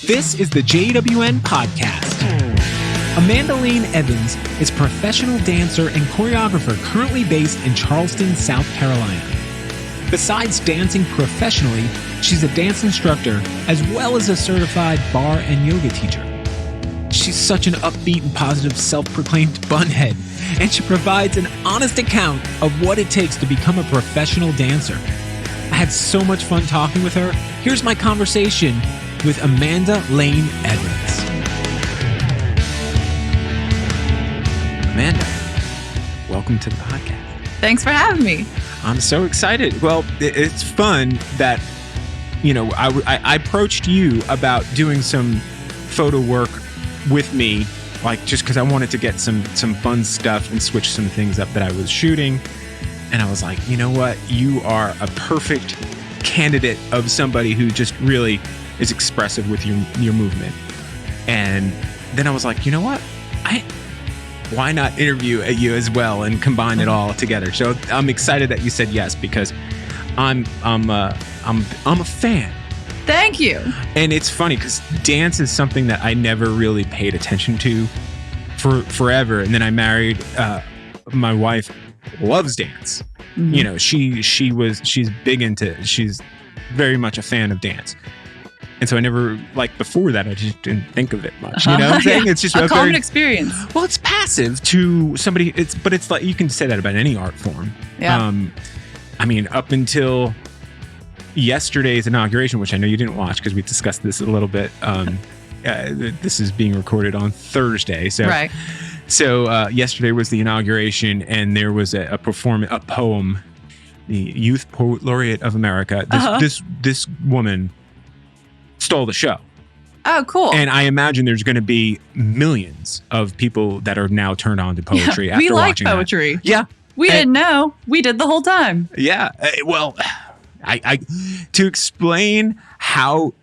This is the JWN podcast. Amanda Lane Evans is a professional dancer and choreographer currently based in Charleston, South Carolina. Besides dancing professionally, she's a dance instructor as well as a certified Barre and Yoga teacher. She's such an upbeat and positive self-proclaimed bunhead, and she provides an honest account of what it takes to become a professional dancer. I had so much fun talking with her. Here's my conversation with Amanda Lane Evans. Amanda, welcome to the podcast. Thanks for having me. I'm so excited. Well, it's fun that, I approached you about doing some photo work with me, like just because I wanted to get some fun stuff and switch some things up that I was shooting. And I was like, you know what? You are a perfect candidate of somebody who just really is expressive with your movement. And then I was like, you know what? Why not interview you as well and combine it all together? So I'm excited that you said yes, because I'm a fan. Thank you. And it's funny because dance is something that I never really paid attention to for forever. And then I married my wife. Loves dance. Mm-hmm. You know, she's very much a fan of dance. And so I never, before that, I just didn't think of it much. You know what I'm saying? Yeah. It's just a common experience. Well, it's passive to somebody. But it's like, you can say that about any art form. Yeah. Up until yesterday's inauguration, which I know you didn't watch because we discussed this a little bit. This is being recorded on Thursday. So, right. So yesterday was the inauguration, and there was a poem, the Youth Poet Laureate of America. This woman stole the show. Oh, cool. And I imagine there's going to be millions of people that are now turned on to poetry after watching that. We like poetry. Yeah. We didn't know. We did the whole time. Yeah. Well, I to explain how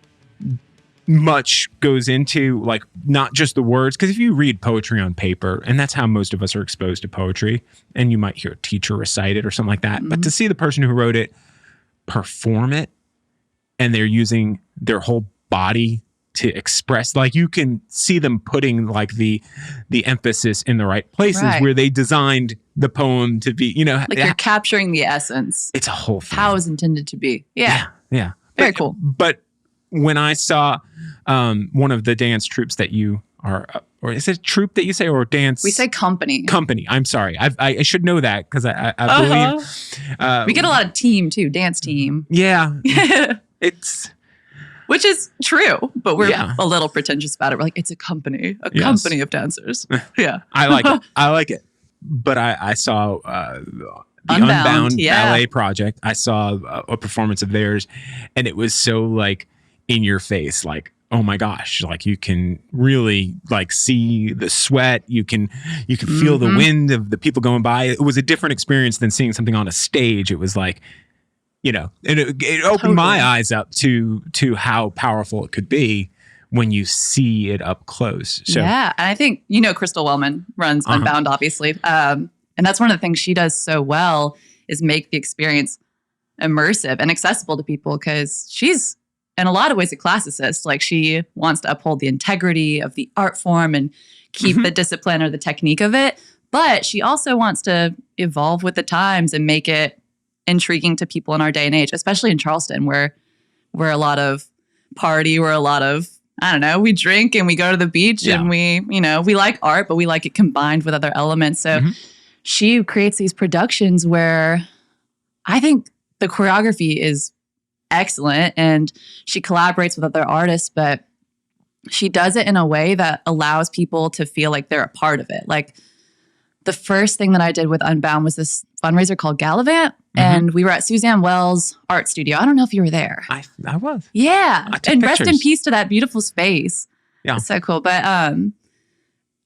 much goes into not just the words, because if you read poetry on paper, and that's how most of us are exposed to poetry, and you might hear a teacher recite it or something like that, but to see the person who wrote it perform it, and they're using their whole body to express, you can see them putting the emphasis in the right places, right, where they designed the poem to be, you're capturing the essence. It's a whole thing. How it was intended to be. Yeah. Very cool. But when I saw one of the dance troupes that you are, or is it troupe that you say, or dance? We say company. Company. I'm sorry. I should know that because I believe. We get a lot of team too, dance team. Yeah. Which is true, but we're a little pretentious about it. We're like, it's a company company of dancers. Yeah. I like it. But I saw the Unbound Ballet Project. I saw a performance of theirs, and it was so in your face, oh my gosh, you can really see the sweat. You can feel the wind of the people going by. It was a different experience than seeing something on a stage. It was and it opened my eyes up to how powerful it could be when you see it up close. So, yeah, and I think Crystal Wellman runs Unbound, obviously, and that's one of the things she does so well is make the experience immersive and accessible to people, because she's in a lot of ways a classicist. She wants to uphold the integrity of the art form and keep the discipline or the technique of it, but she also wants to evolve with the times and make it intriguing to people in our day and age, especially in Charleston, where we're a lot of party, we're a lot of, I don't know, we drink and we go to the beach and we like art, but we like it combined with other elements. So she creates these productions where I think the choreography is excellent, and she collaborates with other artists, but she does it in a way that allows people to feel like they're a part of it. The first thing that I did with Unbound was this fundraiser called Gallivant, and we were at Suzanne Wells' art studio. I don't know if you were there. I was. Yeah. I took and pictures. Rest in peace to that beautiful space. Yeah. It's so cool. But,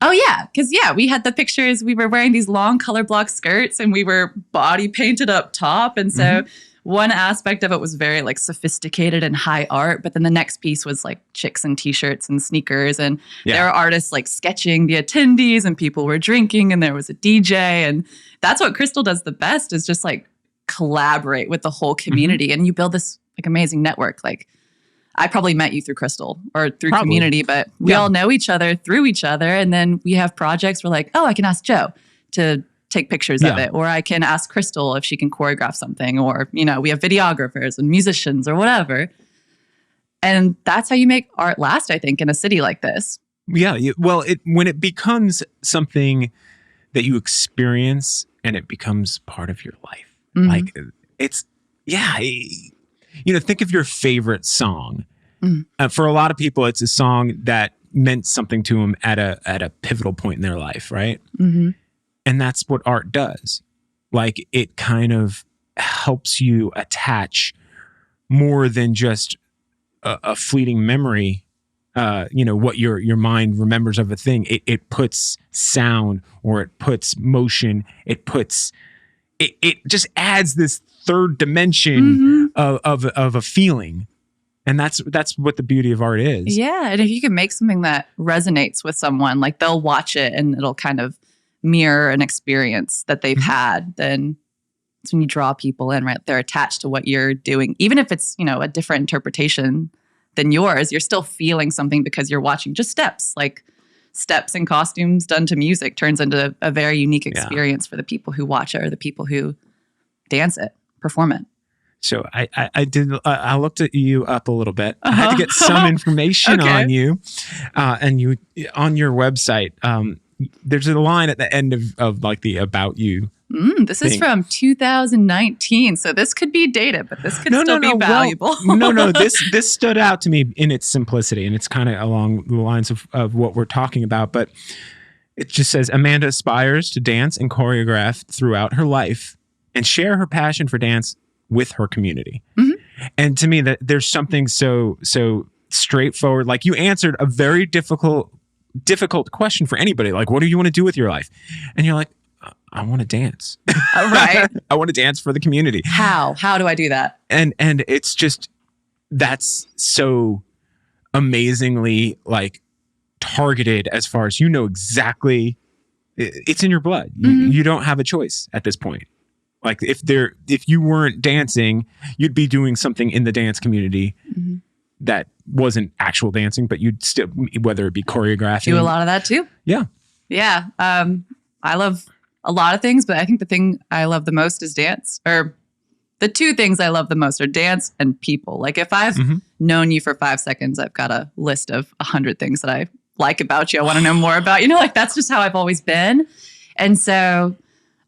because we had the pictures. We were wearing these long color block skirts, and we were body painted up top. And so one aspect of it was very sophisticated and high art, but then the next piece was chicks in t-shirts and sneakers, and there were artists sketching the attendees, and people were drinking, and there was a DJ, and that's what Crystal does the best, is just collaborate with the whole community, and you build this amazing network. I probably met you through Crystal or through Probably. community, but we all know each other through each other. And then we have projects where like, oh, I can ask Joe to take pictures of it, or I can ask Crystal if she can choreograph something, or, we have videographers and musicians or whatever. And that's how you make art last, I think, in a city like this. Yeah. Well, when it becomes something that you experience and it becomes part of your life, like it's, think of your favorite song. For a lot of people, it's a song that meant something to them at a pivotal point in their life, right? And that's what art does. Like, it kind of helps you attach more than just a fleeting memory. What your mind remembers of a thing. It puts sound, or it puts motion. It just adds this third dimension of a feeling. And that's what the beauty of art is. Yeah. And if you can make something that resonates with someone, like they'll watch it and it'll kind of mirror an experience that they've had, then it's when you draw people in, right? They're attached to what you're doing. Even if it's, a different interpretation than yours, you're still feeling something because you're watching just steps. Like, steps and costumes done to music turns into a very unique experience for the people who watch it or the people who dance it, perform it. So I looked at you up a little bit. I had to get some information on you. And you, on your website, there's a line at the end of like the about you. This is from 2019. So this could be dated, but this could still be valuable. Well, this stood out to me in its simplicity, and it's kind of along the lines of what we're talking about. But it just says, Amanda aspires to dance and choreograph throughout her life and share her passion for dance with her community. And to me, that there's something so straightforward. Like, you answered a very difficult question for anybody. Like, what do you want to do with your life? And you're like, I want to dance. Right. I want to dance for the community. How do I do that? And it's just, that's so amazingly like targeted, as far as exactly, it's in your blood. You don't have a choice at this point. Like, if you weren't dancing, you'd be doing something in the dance community that wasn't actual dancing, but you'd still, whether it be choreographing. Do a lot of that too. Yeah. Yeah. I love a lot of things, but I think the thing I love the most is dance. Or the two things I love the most are dance and people. Like, if I've known you for 5 seconds, I've got a list of 100 things that I like about you. I want to know more about, like, that's just how I've always been. And so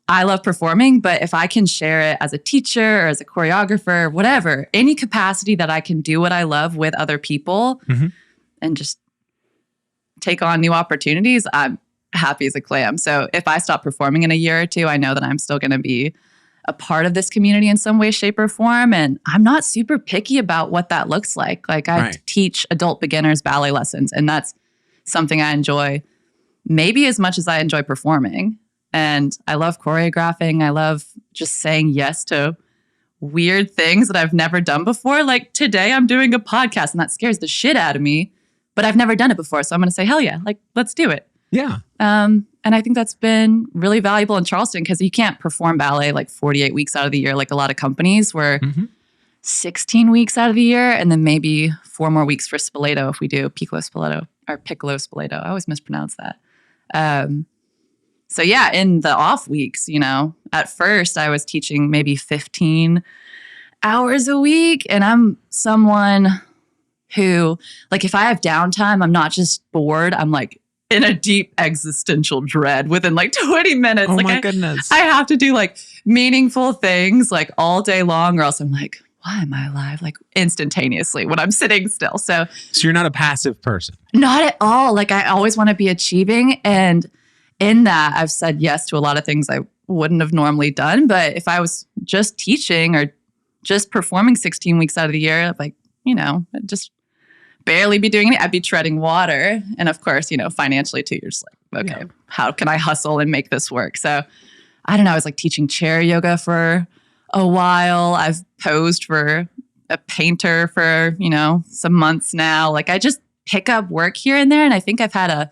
I love performing, but if I can share it as a teacher or as a choreographer, whatever, any capacity that I can do what I love with other people and just take on new opportunities, I'm happy as a clam. So if I stop performing in a year or two, I know that I'm still going to be a part of this community in some way, shape, or form. And I'm not super picky about what that looks like. Like, I teach adult beginners ballet lessons, and that's something I enjoy maybe as much as I enjoy performing. And I love choreographing. I love just saying yes to weird things that I've never done before. Like, today I'm doing a podcast, and that scares the shit out of me, but I've never done it before. So I'm going to say, hell yeah, like, let's do it. Yeah. And I think that's been really valuable in Charleston, because you can't perform ballet like 48 weeks out of the year, like a lot of companies, where 16 weeks out of the year, and then maybe 4 more weeks for Spoleto if we do piccolo Spoleto or piccolo Spoleto. I always mispronounce that. So yeah, in the off weeks, at first I was teaching maybe 15 hours a week. And I'm someone who, like, if I have downtime, I'm not just bored. I'm like in a deep existential dread within like 20 minutes. Oh, like, my goodness. I have to do like meaningful things like all day long, or else I'm like, why am I alive? Like, instantaneously when I'm sitting still. So you're not a passive person. Not at all. Like, I always want to be achieving. And in that, I've said yes to a lot of things I wouldn't have normally done. But if I was just teaching or just performing 16 weeks out of the year, like, I'd just barely be doing it. I'd be treading water. And of course, financially too, you're just like, okay, how can I hustle and make this work? So I don't know. I was like teaching chair yoga for a while. I've posed for a painter for, some months now. Like, I just pick up work here and there. And I think I've had a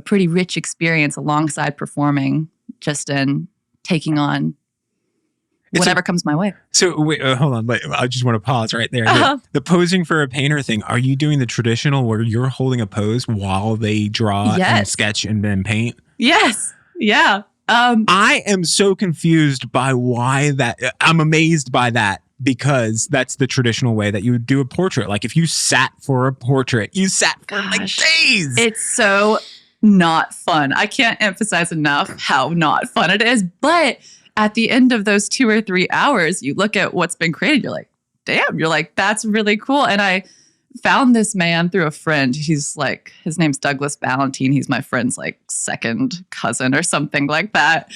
pretty rich experience alongside performing, just in taking on whatever comes my way. So wait, hold on. But I just want to pause right there. The posing for a painter thing. Are you doing the traditional where you're holding a pose while they draw and sketch and then paint? Yes. Yeah. I am so confused by why that. I'm amazed by that because that's the traditional way that you would do a portrait. Like if you sat for a portrait, you sat for like days. It's so not fun. I can't emphasize enough how not fun it is. But at the end of those 2 or 3 hours, you look at what's been created. You're like, damn, you're like, that's really cool. And I found this man through a friend. He's like, his name's Douglas Ballantine. He's my friend's like second cousin or something like that.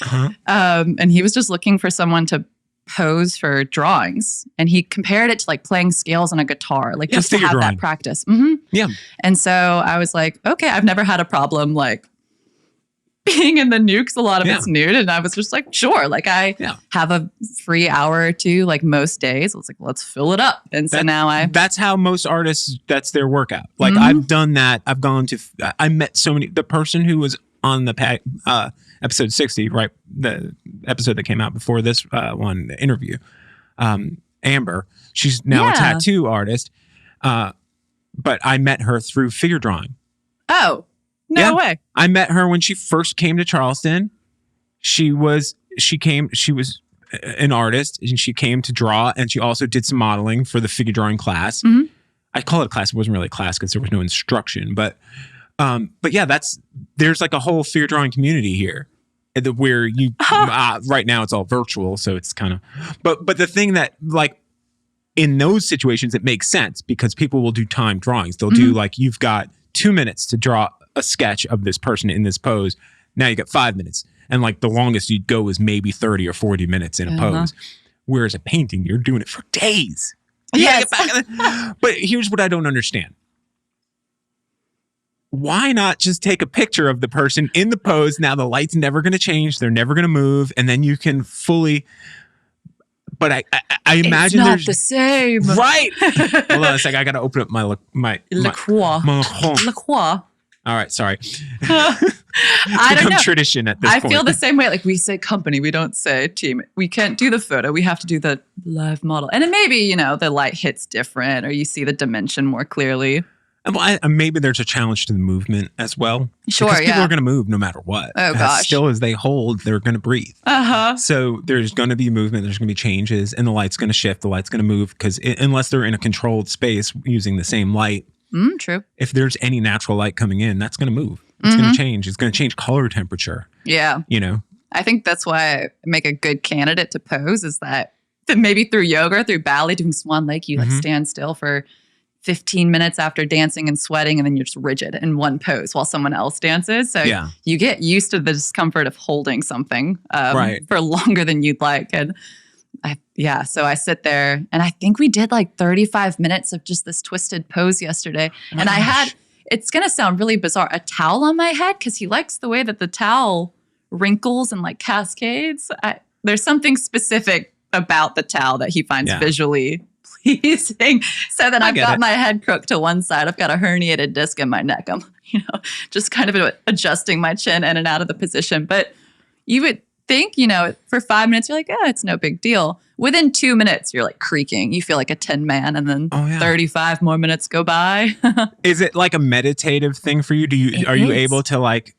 And he was just looking for someone to pose for drawings. And he compared it to like playing scales on a guitar, like just to have that practice. Yeah. And so I was like, okay, I've never had a problem like being in the nukes. A lot of it's nude. And I was just like, sure. Like I have a free hour or two, like most days. I was like, let's fill it up. And so now that's how most artists, that's their workout. Like I've done that. I've gone to, I met so many, the person who was on the episode 60, right? The episode that came out before this one, the interview, Amber, she's now a tattoo artist. But I met her through figure drawing. Oh, no way. I met her when she first came to Charleston. She was an artist and she came to draw and she also did some modeling for the figure drawing class. I call it a class. It wasn't really a class because there was no instruction, but yeah, there's like a whole figure drawing community here where you, right now it's all virtual. So it's kind of, but the thing that like in those situations, it makes sense because people will do timed drawings. They'll do like, you've got 2 minutes to draw a sketch of this person in this pose. Now you got 5 minutes. And like the longest you'd go is maybe 30 or 40 minutes in a pose. Whereas a painting, you're doing it for days. Yes. But here's what I don't understand. Why not just take a picture of the person in the pose? Now the light's never going to change. They're never going to move. And then you can fully... But I imagine it's not there's the same. Right. Hold on a second. I got to open up my Le Croix. All right. Sorry. I don't know. Tradition at this point. I feel the same way. Like we say company, we don't say team. We can't do the photo. We have to do the live model. And then maybe, the light hits different or you see the dimension more clearly. Well, maybe there's a challenge to the movement as well. Sure, because people are going to move no matter what. Oh, gosh. Still as they hold, they're going to breathe. So there's going to be movement. There's going to be changes. And the light's going to shift. The light's going to move. Because unless they're in a controlled space using the same light. True. If there's any natural light coming in, that's going to move. It's going to change. It's going to change color temperature. Yeah. I think that's why I make a good candidate to pose is that maybe through yoga, through ballet, doing Swan Lake, you like stand still for 15 minutes after dancing and sweating, and then you're just rigid in one pose while someone else dances. So you get used to the discomfort of holding something for longer than you'd like. And so I sit there and I think we did like 35 minutes of just this twisted pose yesterday. And I had, it's going to sound really bizarre, a towel on my head because he likes the way that the towel wrinkles and like cascades. There's something specific about the towel that he finds visually pleasing. So then I've got my head crooked to one side. I've got a herniated disc in my neck. I'm, just kind of adjusting my chin in and out of the position. But you would think, for 5 minutes, you're like, it's no big deal. Within 2 minutes, you're like creaking. You feel like a tin man, and then 35 more minutes go by. Is it like a meditative thing for you? Are you able to like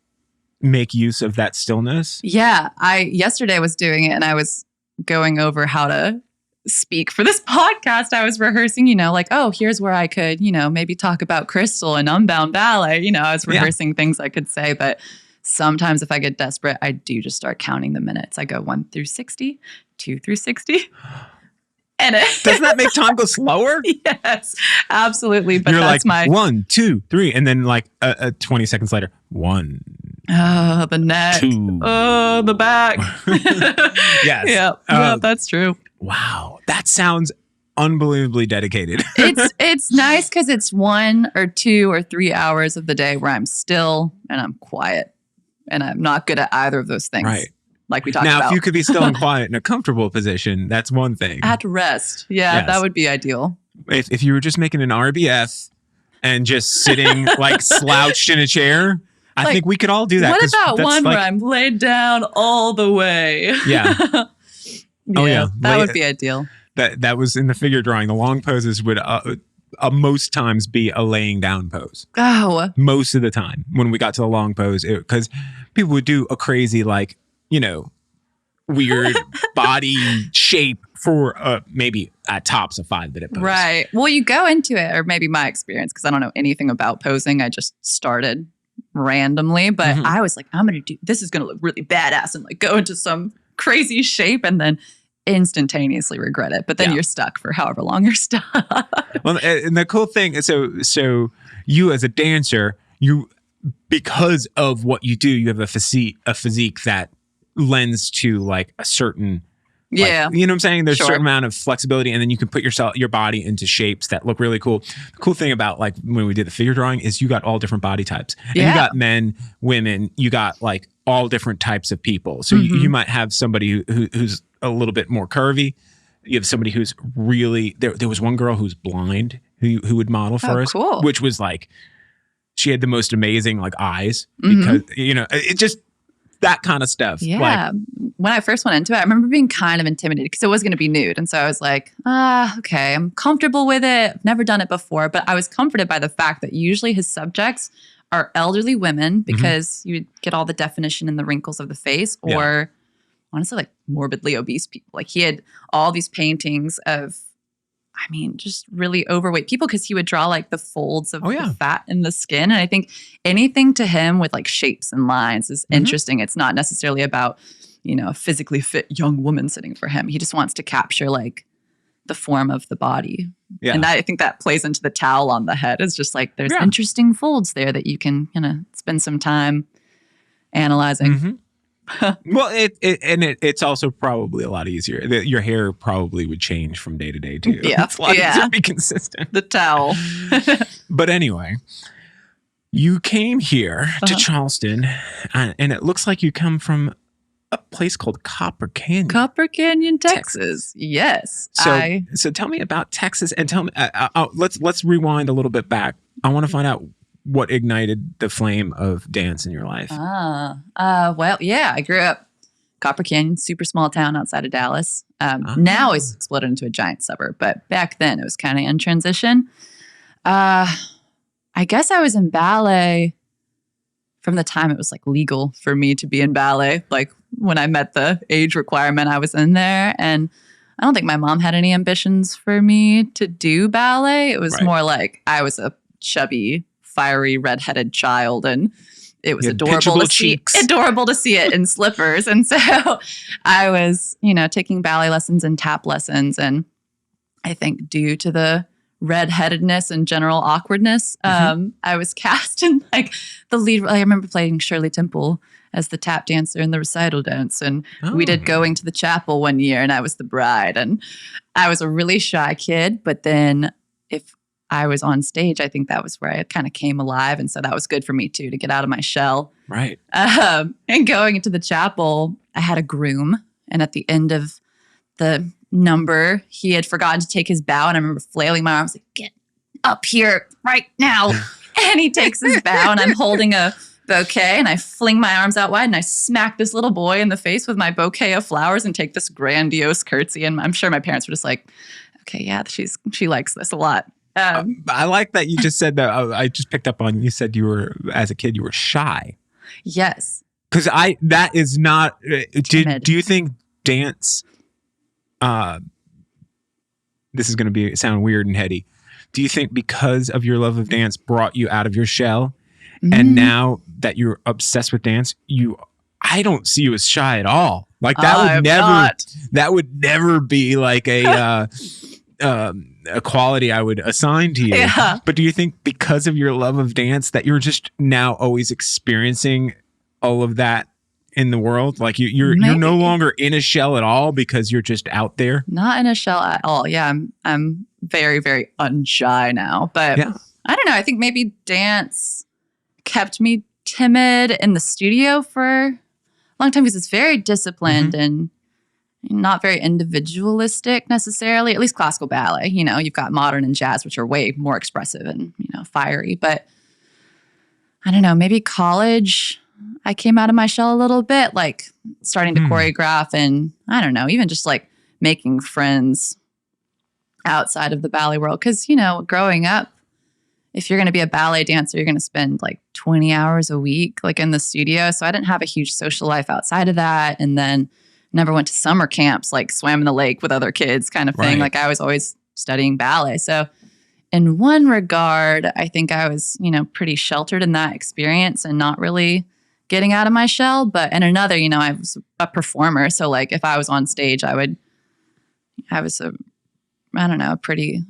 make use of that stillness? Yeah. Yesterday was doing it and I was going over how to speak for this podcast. I was rehearsing, like, here's where I could, maybe talk about Crystal and Unbound Ballet. I was rehearsing things I could say, but sometimes if I get desperate, I do just start counting the minutes. I go 1 through 60, 2 through 60. And doesn't that make time go slower? Yes, absolutely. But you're that's like 1, 2, 3. And then like 20 seconds later, 1. Oh, the neck. 2. Oh, the back. Yes. Yeah, that's true. Wow. That sounds unbelievably dedicated. It's nice because it's 1 or 2 or 3 hours of the day where I'm still and I'm quiet. And I'm not good at either of those things. Right. Like we talked about. Now, if you could be still and quiet in a comfortable position, that's one thing. At rest. Yeah, that would be ideal. If you were just making an RBF and just sitting like slouched in a chair, I think we could all do that. What about one where I'm laid down all the way? Yeah. Yeah, that would be ideal. That was in the figure drawing. The long poses would most times be a laying down pose. Oh, most of the time when we got to the long pose, because people would do a crazy, like, weird body shape for maybe at tops a 5-minute pose. Right. Well, you go into it, or maybe my experience, because I don't know anything about posing. I just started randomly, but I was like, this is going to look really badass, and like go into some crazy shape and then instantaneously regret it. But then you're stuck for however long you're stuck. Well, and the cool thing is, so you as a dancer, because of what you do, you have a physique that lends to like a certain, you know what I'm saying? There's a certain amount of flexibility, and then you can put your body into shapes that look really cool. The cool thing about like when we did the figure drawing is you got all different body types. And you got men, women, you got like all different types of people. So you might have somebody who's a little bit more curvy. You have somebody who's really, there was one girl who's blind who would model for us, cool. which was like, she had the most amazing like eyes, because, it just, that kind of stuff. Yeah. Like, when I first went into it, I remember being kind of intimidated because it was going to be nude. And so I was like, okay, I'm comfortable with it. I've never done it before. But I was comforted by the fact that usually his subjects are elderly women, because you would get all the definition in the wrinkles of the face, or honestly, like morbidly obese people. Like he had all these paintings of, just really overweight people, because he would draw like the folds of the fat in the skin. And I think anything to him with like shapes and lines is interesting. It's not necessarily about, a physically fit young woman sitting for him. He just wants to capture like the form of the body. Yeah. And I think that plays into the towel on the head. It's just like, there's interesting folds there that you can, spend some time analyzing. Well, it's also probably a lot easier. Your hair probably would change from day to day too. Yeah, it's a lot easier to be consistent. The towel. But anyway, you came here to Charleston, and it looks like you come from a place called Copper Canyon, Texas. Yes. So tell me about Texas, and tell me. Let's rewind a little bit back. I want to find out what ignited the flame of dance in your life. Well, yeah, I grew up Copper Canyon, super small town outside of Dallas. Now it's exploded into a giant suburb, but back then it was kind of in transition. I guess I was in ballet from the time it was like legal for me to be in ballet. Like when I met the age requirement, I was in there, and I don't think my mom had any ambitions for me to do ballet. It was more like I was a chubby, fiery, redheaded child, and it was adorable to see it in slippers. And so I was, taking ballet lessons and tap lessons. And I think due to the redheadedness and general awkwardness, I was cast in like the lead. I remember playing Shirley Temple as the tap dancer in the recital dance. And we did Going to the Chapel one year, and I was the bride. And I was a really shy kid, but then if I was on stage, I think that was where I kind of came alive. And so that was good for me too, to get out of my shell. Right. And going into the chapel, I had a groom. And at the end of the number, he had forgotten to take his bow. And I remember flailing my arms like, get up here right now. And he takes his bow, and I'm holding a bouquet, and I fling my arms out wide, and I smack this little boy in the face with my bouquet of flowers and take this grandiose curtsy. And I'm sure my parents were just like, okay, yeah, she likes this a lot. I like that you just said that. I just picked up on, you said as a kid, you were shy. Yes. Because that is not, do you think dance, this is going to sound weird and heady. Do you think because of your love of dance brought you out of your shell, and now that you're obsessed with dance, I don't see you as shy at all. Like that would never be like a quality I would assign to you. Yeah. But do you think because of your love of dance that you're just now always experiencing all of that in the world? Like you're no longer in a shell at all because you're just out there? Not in a shell at all. Yeah, I'm very, very unshy now. But I don't know. I think maybe dance kept me timid in the studio for a long time because it's very disciplined and not very individualistic necessarily, at least classical ballet. You've got modern and jazz, which are way more expressive and, fiery. But I don't know, maybe college, I came out of my shell a little bit, like starting to choreograph, and I don't know, even just like making friends outside of the ballet world. Because, growing up, if you're going to be a ballet dancer, you're going to spend like 20 hours a week, like in the studio. So I didn't have a huge social life outside of that. And then never went to summer camps, like swam in the lake with other kids kind of thing. Right. Like I was always studying ballet. So in one regard, I think I was, pretty sheltered in that experience and not really getting out of my shell. But in another, I was a performer. So like if I was on stage, I was a pretty,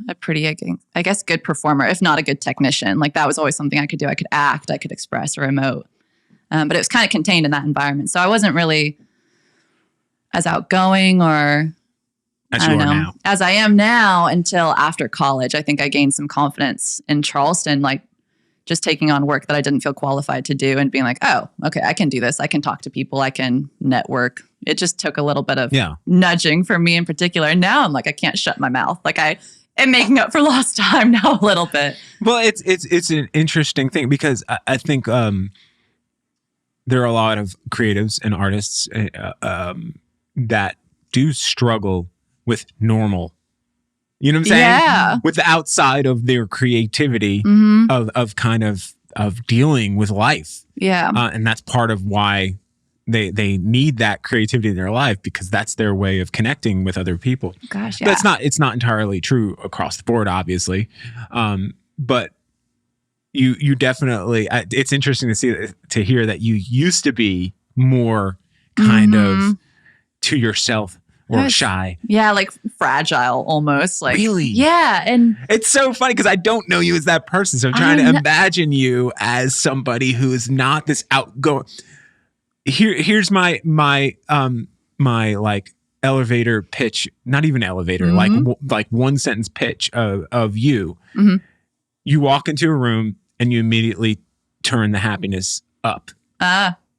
I guess, good performer, if not a good technician. Like that was always something I could do. I could act, I could express or emote. But it was kind of contained in that environment. So I wasn't really as outgoing or as I am now until after college. I think I gained some confidence in Charleston, like just taking on work that I didn't feel qualified to do and being like, oh, okay, I can do this. I can talk to people. I can network. It just took a little bit of nudging for me in particular. And now I'm like, I can't shut my mouth. Like I am making up for lost time now a little bit. Well, it's an interesting thing because I think there are a lot of creatives and artists that do struggle with normal. You know what I'm saying? Yeah. With the outside of their creativity of kind of dealing with life. Yeah. And that's part of why they need that creativity in their life, because that's their way of connecting with other people. Gosh, yeah. But it's not entirely true across the board, obviously. But you definitely, it's interesting to hear that you used to be more kind of to yourself or shy. Yeah, like fragile almost. Like really? Yeah. And it's so funny because I don't know you as that person. So I'm trying to imagine you as somebody who is not this outgoing. Here's my like elevator pitch, not even elevator, like one sentence pitch of you. You walk into a room and you immediately turn the happiness up.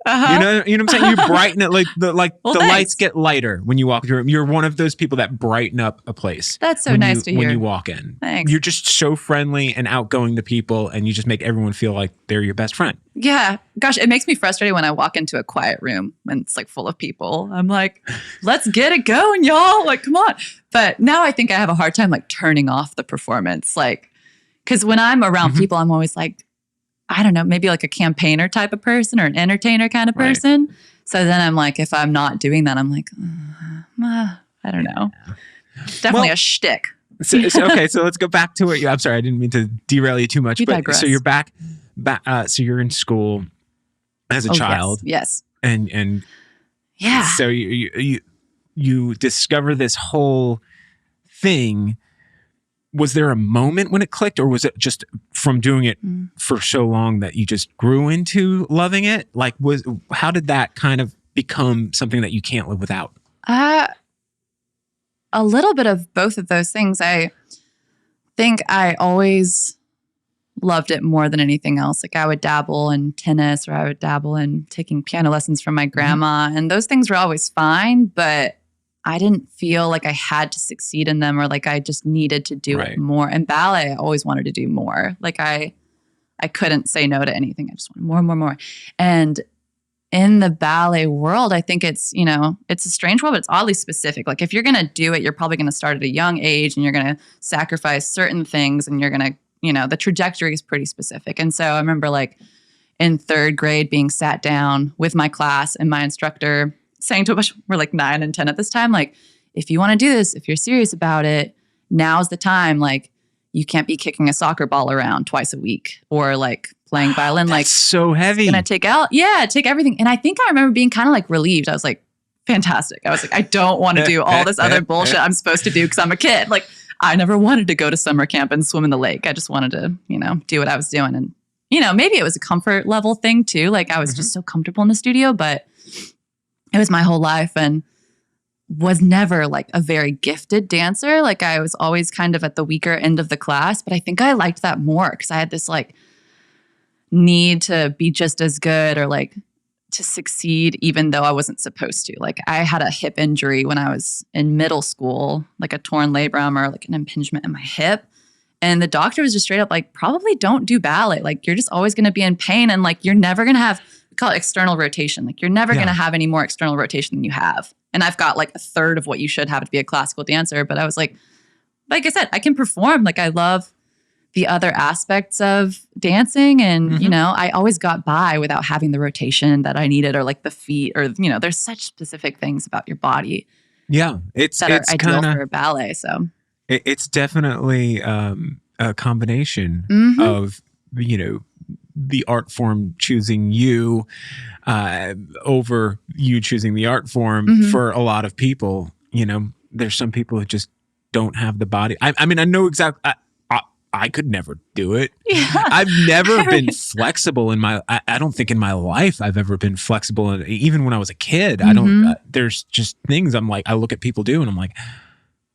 You know what I'm saying? You brighten it, like the lights get lighter when you walk into a room. You're one of those people that brighten up a place. That's so nice to hear. When you walk in. Thanks. You're just so friendly and outgoing to people, and you just make everyone feel like they're your best friend. Yeah. Gosh, it makes me frustrated when I walk into a quiet room when it's like full of people. I'm like, let's get it going, y'all. Like, come on. But now I think I have a hard time like turning off the performance. Like, because when I'm around people, I'm always like, I don't know, maybe like a campaigner type of person or an entertainer kind of person. Right. So then I'm like, if I'm not doing that, I'm like, I don't know. Definitely a shtick. So let's go back to what I'm sorry, I didn't mean to derail you too much. Digress. So you're back, so you're in school as a child. Yes. And yeah. So you discover this whole thing. Was there a moment when it clicked, or was it just from doing it for so long that you just grew into loving it? Like, how did that kind of become something that you can't live without? A little bit of both of those things. I think I always loved it more than anything else. Like I would dabble in tennis, or I would dabble in taking piano lessons from my grandma, and those things were always fine, but I didn't feel like I had to succeed in them, or like I just needed to do it more. And ballet, I always wanted to do more. Like I couldn't say no to anything. I just wanted more and more and more. And in the ballet world, I think it's, it's a strange world, but it's oddly specific. Like if you're going to do it, you're probably going to start at a young age, and you're going to sacrifice certain things, and you're going to, the trajectory is pretty specific. And so I remember like in third grade being sat down with my class and my instructor saying to a bunch, we're like 9 and 10 at this time, like, if you want to do this, if you're serious about it, now's the time. Like, you can't be kicking a soccer ball around twice a week, or like playing violin. Like, so heavy. Gonna take everything. And I think I remember being kind of like relieved. I was like, fantastic. I was like, I don't want to do all this other bullshit I'm supposed to do because I'm a kid. Like, I never wanted to go to summer camp and swim in the lake. I just wanted to, do what I was doing. And, maybe it was a comfort level thing too. Like I was just so comfortable in the studio, but it was my whole life, and was never like a very gifted dancer. Like I was always kind of at the weaker end of the class, but I think I liked that more because I had this like need to be just as good, or like to succeed even though I wasn't supposed to. Like I had a hip injury when I was in middle school, like a torn labrum or like an impingement in my hip. And the doctor was just straight up like, probably don't do ballet. Like you're just always going to be in pain, and like you're never going to have call it external rotation. Like you're never going to have any more external rotation than you have. And I've got like a third of what you should have to be a classical dancer. But I was like I said, I can perform. Like I love the other aspects of dancing. And, you know, I always got by without having the rotation that I needed or like the feet or, you know, there's such specific things about your body. Yeah. It's are ideal for ballet. So it's definitely a combination of, you know, the art form choosing you over you choosing the art form for a lot of people. You know, there's some people who just don't have the body. I mean, I know exactly. I could never do it. Yeah. I've never been flexible in my. I don't think in my life I've ever been flexible. And even when I was a kid, I don't. There's just things I'm like. I look at people do, and I'm like,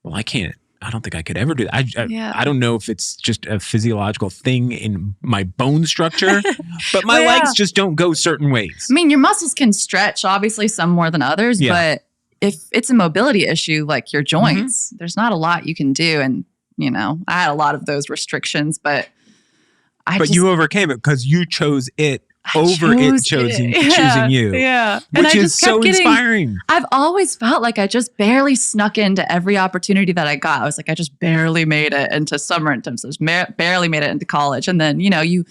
well, I can't. I don't think I could ever do that. I don't know if it's just a physiological thing in my bone structure, but my legs just don't go certain ways. I mean, your muscles can stretch, obviously, some more than others, but if it's a mobility issue, like your joints, there's not a lot you can do. And, you know, I had a lot of those restrictions, but you overcame it because you chose it over it choosing you. Yeah. Which is so inspiring. I've always felt like I just barely snuck into every opportunity that I got. I was like, I just barely made it into summer intensives, barely made it into college. And then, you know, you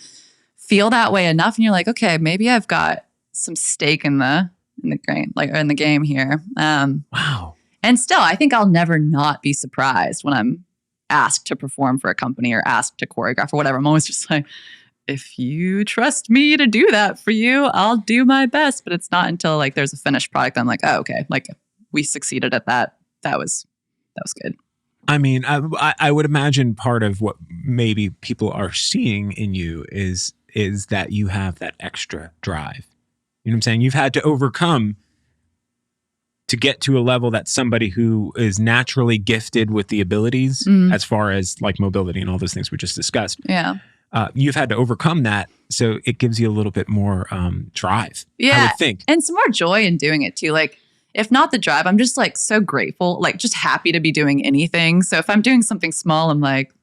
feel that way enough and you're like, okay, maybe I've got some stake in the game here. Wow. And still, I think I'll never not be surprised when I'm asked to perform for a company or asked to choreograph or whatever. I'm always just like, if you trust me to do that for you, I'll do my best. But it's not until like there's a finished product I'm like, oh, okay, like we succeeded at that. That was good. I mean, I would imagine part of what maybe people are seeing in you is that you have that extra drive. You know what I'm saying? You've had to overcome to get to a level that somebody who is naturally gifted with the abilities as far as like mobility and all those things we just discussed. Yeah. You've had to overcome that. So it gives you a little bit more drive, I would think. And some more joy in doing it too. Like if not the drive, I'm just like so grateful, like just happy to be doing anything. So if I'm doing something small, I'm like,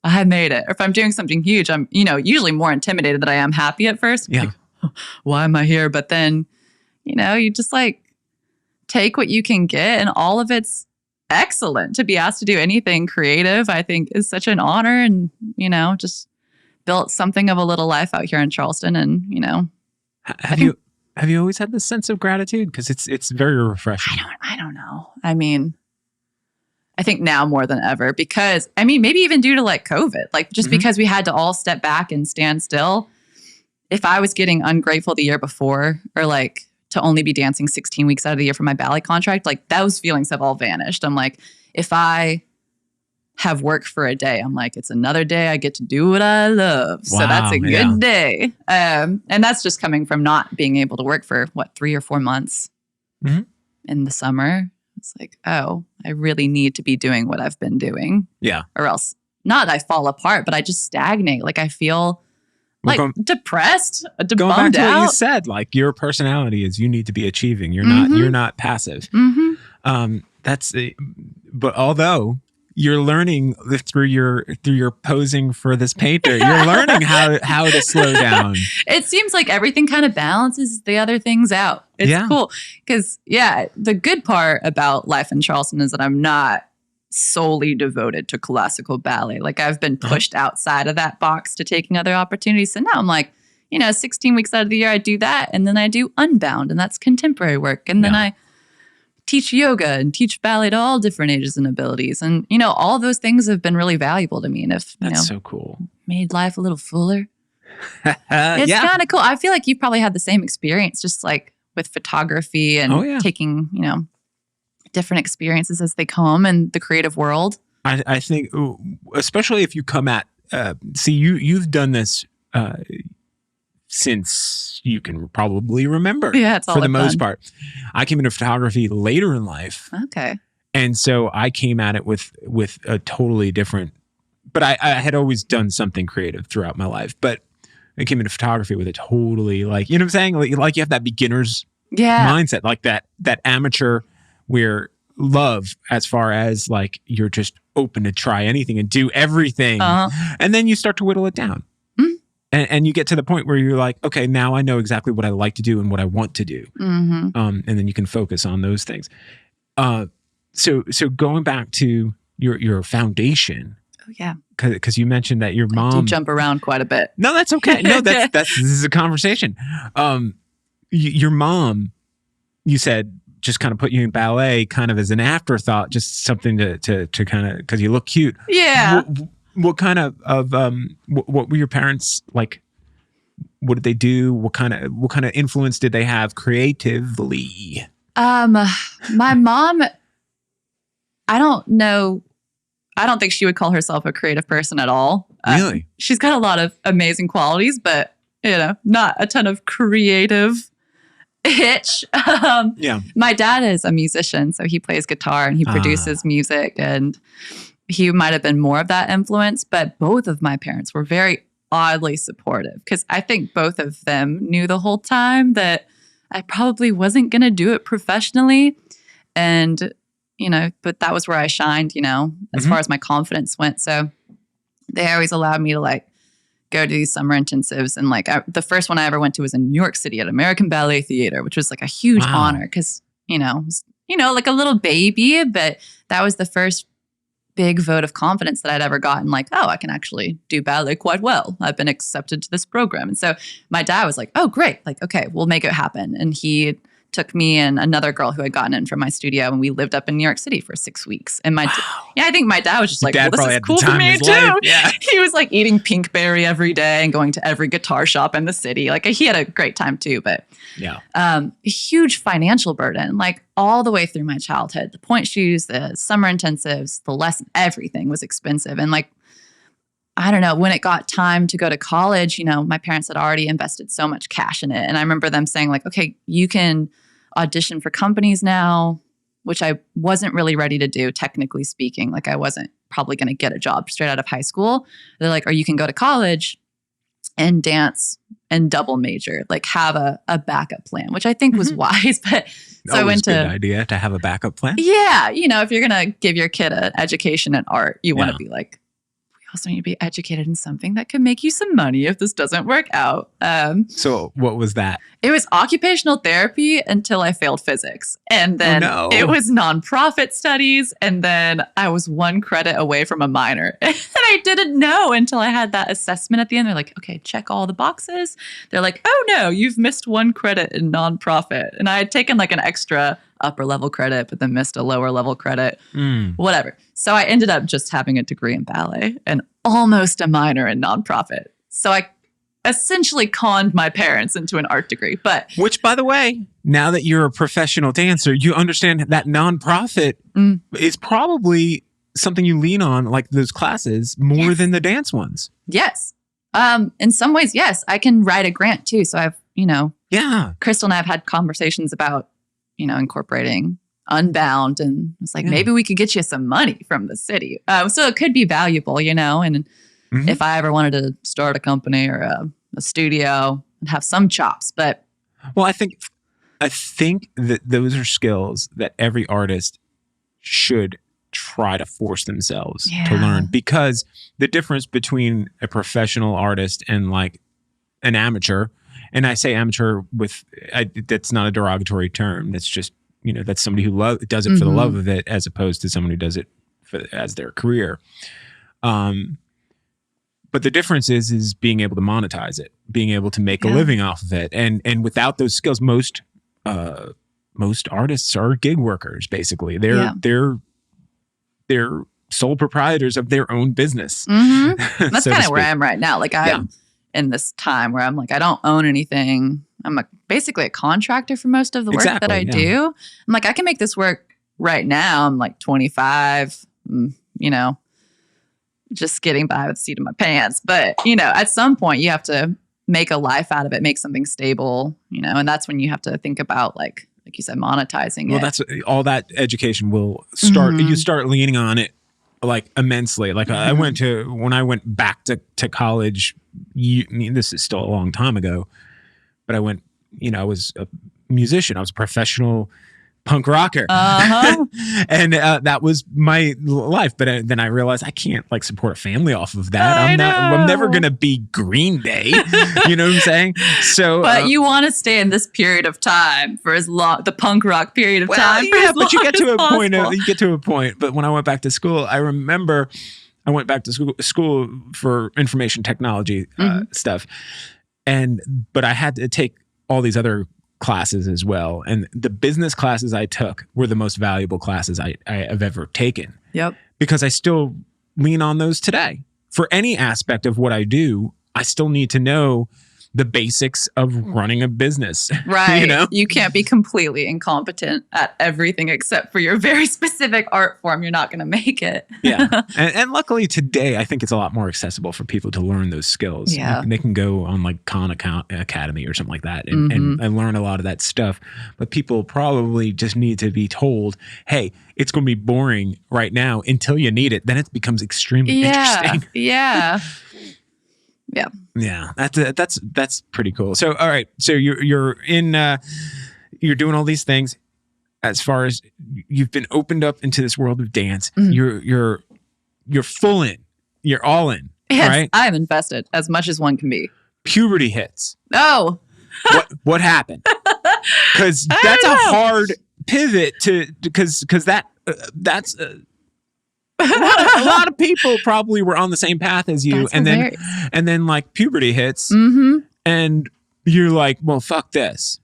I made it. Or if I'm doing something huge, I'm, you know, usually more intimidated than I am happy at first. Yeah. Like, why am I here? But then, you know, you just like take what you can get and all of it's excellent. To be asked to do anything creative, I think is such an honor and, you know, just built something of a little life out here in Charleston. And, you know, have you always had this sense of gratitude? Because it's very refreshing. I don't know. I mean, I think now more than ever, because I mean, maybe even due to like COVID, like just because we had to all step back and stand still. If I was getting ungrateful the year before or like to only be dancing 16 weeks out of the year for my ballet contract, like those feelings have all vanished. I'm like, if I have work for a day, I'm like, it's another day I get to do what I love. Wow, so that's a good day. And that's just coming from not being able to work for 3 or 4 months in the summer. It's like, oh, I really need to be doing what I've been doing. Yeah. Or else not I fall apart, but I just stagnate. Like I feel like depressed, going back bummed to out. what you said, like your personality is you need to be achieving. You're not passive. But although you're learning through your posing for this painter, you're learning how to slow down. It seems like everything kind of balances the other things out. It's cool because the good part about life in Charleston is that I'm not solely devoted to classical ballet. Like I've been pushed outside of that box to taking other opportunities. So now I'm like, you know, 16 weeks out of the year, I do that. And then I do Unbound and that's contemporary work. And then I teach yoga and teach ballet to all different ages and abilities. And, you know, all those things have been really valuable to me. And if, that's so cool. Made life a little fuller. It's kind of cool. I feel like you've probably had the same experience just like with photography and taking, you know, different experiences as they come in the creative world. I think, especially if you come at, you've done this since you can probably remember. Yeah, it's all for the most part. I came into photography later in life. Okay. And so I came at it with a totally different, but I had always done something creative throughout my life. But I came into photography with a totally like, you know what I'm saying? Like you have that beginner's mindset, like that amateur where love as far as like you're just open to try anything and do everything. And then you start to whittle it down. And you get to the point where you're like, okay, now I know exactly what I like to do and what I want to do. And then you can focus on those things. So going back to your foundation. Oh yeah. Because you mentioned that your mom... I do jump around quite a bit. No, that's okay. No, this is a conversation. Your mom, you said, just kind of put you in ballet kind of as an afterthought, just something to kind of, because you look cute. Yeah. What kind of what were your parents like? What did they do? What kind of influence did they have creatively? My mom, I don't know. I don't think she would call herself a creative person at all. Really? She's got a lot of amazing qualities, but not a ton of creative itch. My dad is a musician, so he plays guitar and he produces music, and he might have been more of that influence, but both of my parents were very oddly supportive, because I think both of them knew the whole time that I probably wasn't going to do it professionally. And, but that was where I shined, as far as my confidence went. So they always allowed me to like go to these summer intensives. And like the first one I ever went to was in New York City at American Ballet Theater, which was like a huge honor because, like a little baby, but that was the first big vote of confidence that I'd ever gotten. Like, oh, I can actually do ballet quite well. I've been accepted to this program. And so my dad was like, oh, great. Like, okay, we'll make it happen. And he took me and another girl who had gotten in from my studio, and we lived up in New York City for 6 weeks. And I think my dad was just like, well, this is cool for me too. Yeah. He was like eating Pinkberry every day and going to every guitar shop in the city. Like he had a great time too, but a huge financial burden, like all the way through my childhood. The point shoes, the summer intensives, the lesson, everything was expensive. And like, I don't know, when it got time to go to college, my parents had already invested so much cash in it. And I remember them saying like, okay, you can audition for companies now, which I wasn't really ready to do, technically speaking. Like I wasn't probably going to get a job straight out of high school. They're like, or you can go to college and dance and double major, like have a backup plan, which I think was wise. But so I went to... good idea to have a backup plan. Yeah. if you're going to give your kid an education in art, you want to be like, also need to be educated in something that could make you some money if this doesn't work out. So what was that? It was occupational therapy until I failed physics. And then it was nonprofit studies. And then I was 1 credit away from a minor. And I didn't know until I had that assessment at the end. They're like, okay, check all the boxes. They're like, oh no, you've missed 1 credit in nonprofit. And I had taken like an extra upper level credit, but then missed a lower level credit, whatever. So I ended up just having a degree in ballet and almost a minor in nonprofit. So I essentially conned my parents into an art degree. Which, by the way, now that you're a professional dancer, you understand that nonprofit is probably something you lean on, like those classes, more than the dance ones. Yes. In some ways, yes. I can write a grant too. So I've, Crystal and I have had conversations about incorporating Unbound, and it's like, maybe we could get you some money from the city. So it could be valuable, and if I ever wanted to start a company or a studio and have some chops, but. Well, I think that those are skills that every artist should try to force themselves to learn, because the difference between a professional artist and like an amateur, and I say amateur that's not a derogatory term. That's just, that's somebody who does it for the love of it, as opposed to someone who does it as their career. But the difference is being able to monetize it, being able to make a living off of it. And without those skills, most artists are gig workers, basically. They're sole proprietors of their own business. That's kind of where I am right now. Like I'm in this time where I'm like, I don't own anything. I'm basically a contractor for most of the work that I do. I'm like, I can make this work right now. I'm like 25, just getting by with the seat of my pants. But, at some point you have to make a life out of it, make something stable, and that's when you have to think about like you said, monetizing it. Well, that's all that education will start. You start leaning on it like immensely. Like when I went back to college, this is still a long time ago, but I went, I was a musician. I was a professional punk rocker. Uh-huh. And that was my life. But then I realized I can't like support a family off of that. I'm never going to be Green Day. You know what I'm saying? So, but you want to stay in this period of time for as long, the punk rock period of time. Yeah, but you get to a possible. point. You get to a point. But when I went back to school, I remember I went back to school for information technology stuff. But I had to take all these other classes as well. And the business classes I took were the most valuable classes I have ever taken. Yep. Because I still lean on those today. For any aspect of what I do, I still need to know the basics of running a business. Right. You know? You can't be completely incompetent at everything except for your very specific art form. You're not going to make it. Yeah. And luckily today, I think it's a lot more accessible for people to learn those skills. Yeah. They can go on like Khan Academy or something like that and learn a lot of that stuff. But people probably just need to be told, hey, it's going to be boring right now until you need it. Then it becomes extremely interesting. Yeah. Yeah. Yeah, that's pretty cool. So, all right. So you're in, you're doing all these things. As far as you've been opened up into this world of dance, you're full in. You're all in. Yes, right? I'm invested as much as one can be. Puberty hits. Oh, what happened? Because that's a hard pivot because that's. A lot of people probably were on the same path as you. That's and hilarious. then like puberty hits and you're like, well, fuck this.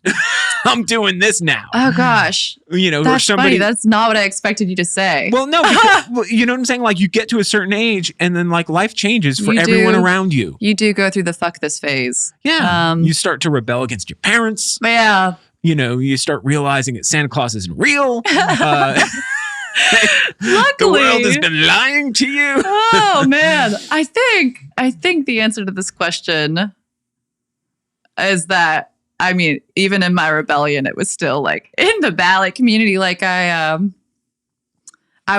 I'm doing this now. Oh gosh. You know, That's or somebody. funny. That's not what I expected you to say. Well, no, because, you know what I'm saying? Like you get to a certain age and then like life changes for everyone around you. You do go through the fuck this phase. Yeah. You start to rebel against your parents. Yeah. You know, you start realizing that Santa Claus isn't real. Luckily, the world has been lying to you. Oh man, I think the answer to this question is that, I mean, even in my rebellion, it was still like in the ballet community. Like I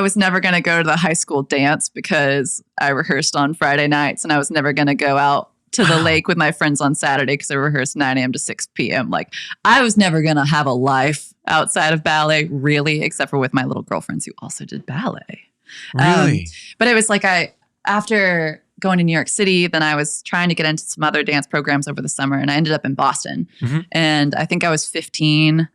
was never going to go to the high school dance because I rehearsed on Friday nights, and I was never going to go out to the lake with my friends on Saturday because I rehearsed 9 a.m. to 6 p.m. Like I was never going to have a life outside of ballet, really, except for with my little girlfriends who also did ballet. Really? But it was like after going to New York City, then I was trying to get into some other dance programs over the summer, and I ended up in Boston. And I think I was 15.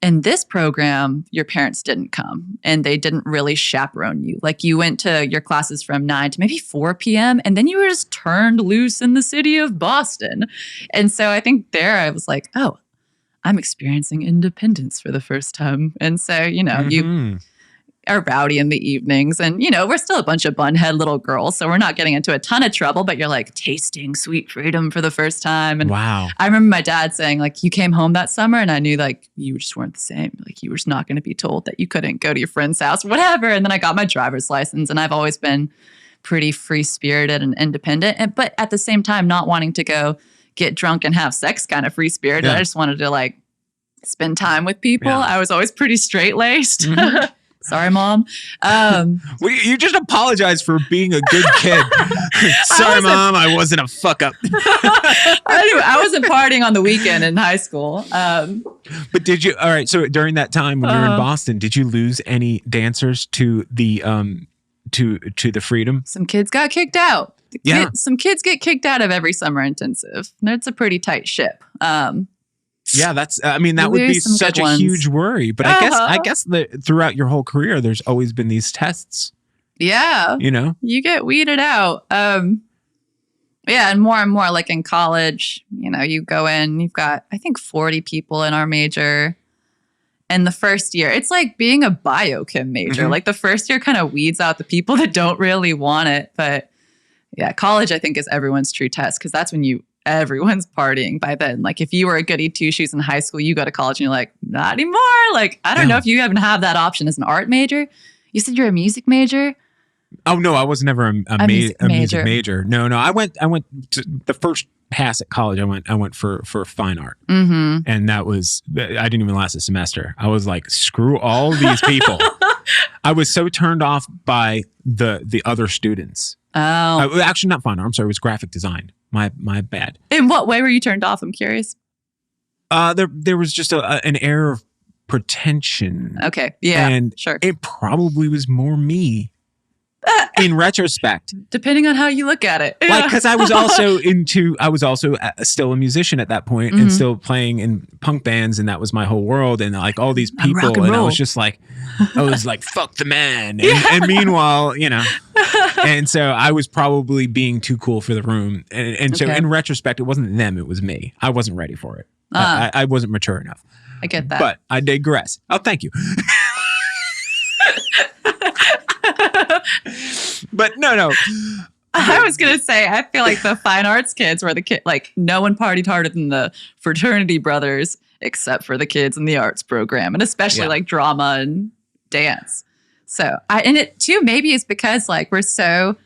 In this program, your parents didn't come and they didn't really chaperone you. Like you went to your classes from 9 to maybe 4 p.m. and then you were just turned loose in the city of Boston. And so I think there I was like, oh, I'm experiencing independence for the first time. And so, you know, you are rowdy in the evenings and, you know, we're still a bunch of bunhead little girls. So we're not getting into a ton of trouble, but you're like tasting sweet freedom for the first time. And wow. I remember my dad saying like, you came home that summer and I knew like you just weren't the same. Like you were just not going to be told that you couldn't go to your friend's house or whatever. And then I got my driver's license and I've always been pretty free spirited and independent. But at the same time, not wanting to go get drunk and have sex kind of free spirited. Yeah. I just wanted to like spend time with people. Yeah. I was always pretty straight laced. Sorry, Mom. Well, you just apologize for being a good kid. Sorry, Mom, I wasn't a fuck up. I wasn't partying on the weekend in high school. But did you? All right. So during that time when you were in Boston, did you lose any dancers to the to the freedom? Some kids got kicked out. Yeah. Some kids get kicked out of every summer intensive. It's a pretty tight ship. Yeah, that's. I mean, that would be such a huge worry. But I guess that throughout your whole career, there's always been these tests. Yeah, you know, you get weeded out. Yeah, and more, like in college, you know, you go in, you've got I think 40 people in our major. And the first year, it's like being a biochem major. Like the first year kind of weeds out the people that don't really want it. But yeah, college I think is everyone's true test because that's when everyone's partying by then. Like if you were a goody two shoes in high school, you go to college and you're like, not anymore. Like, I don't know if you even have that option as an art major. You said you're a music major? Oh no, I was never a music major. No. I went to the first pass at college. I went for fine art. And that was, I didn't even last a semester. I was like, screw all these people. I was so turned off by the other students. Oh, actually not fine art. I'm sorry. It was graphic design. My bad. In what way were you turned off? I'm curious. There was just an air of pretension. Okay. Yeah. And sure. it probably was more me in retrospect. Depending on how you look at it. Like, because I was also still a musician at that point and still playing in punk bands. And that was my whole world. And like all these people. And I was just like, fuck the man. And meanwhile, and so I was probably being too cool for the room. And so in retrospect, it wasn't them, it was me. I wasn't ready for it. I wasn't mature enough. I get that. But I digress. Oh, thank you. But no. I was going to say, I feel like the fine arts kids were the kid, like no one partied harder than the fraternity brothers, except for the kids in the arts program, and especially like drama and dance. So and it too, maybe it's because like we're so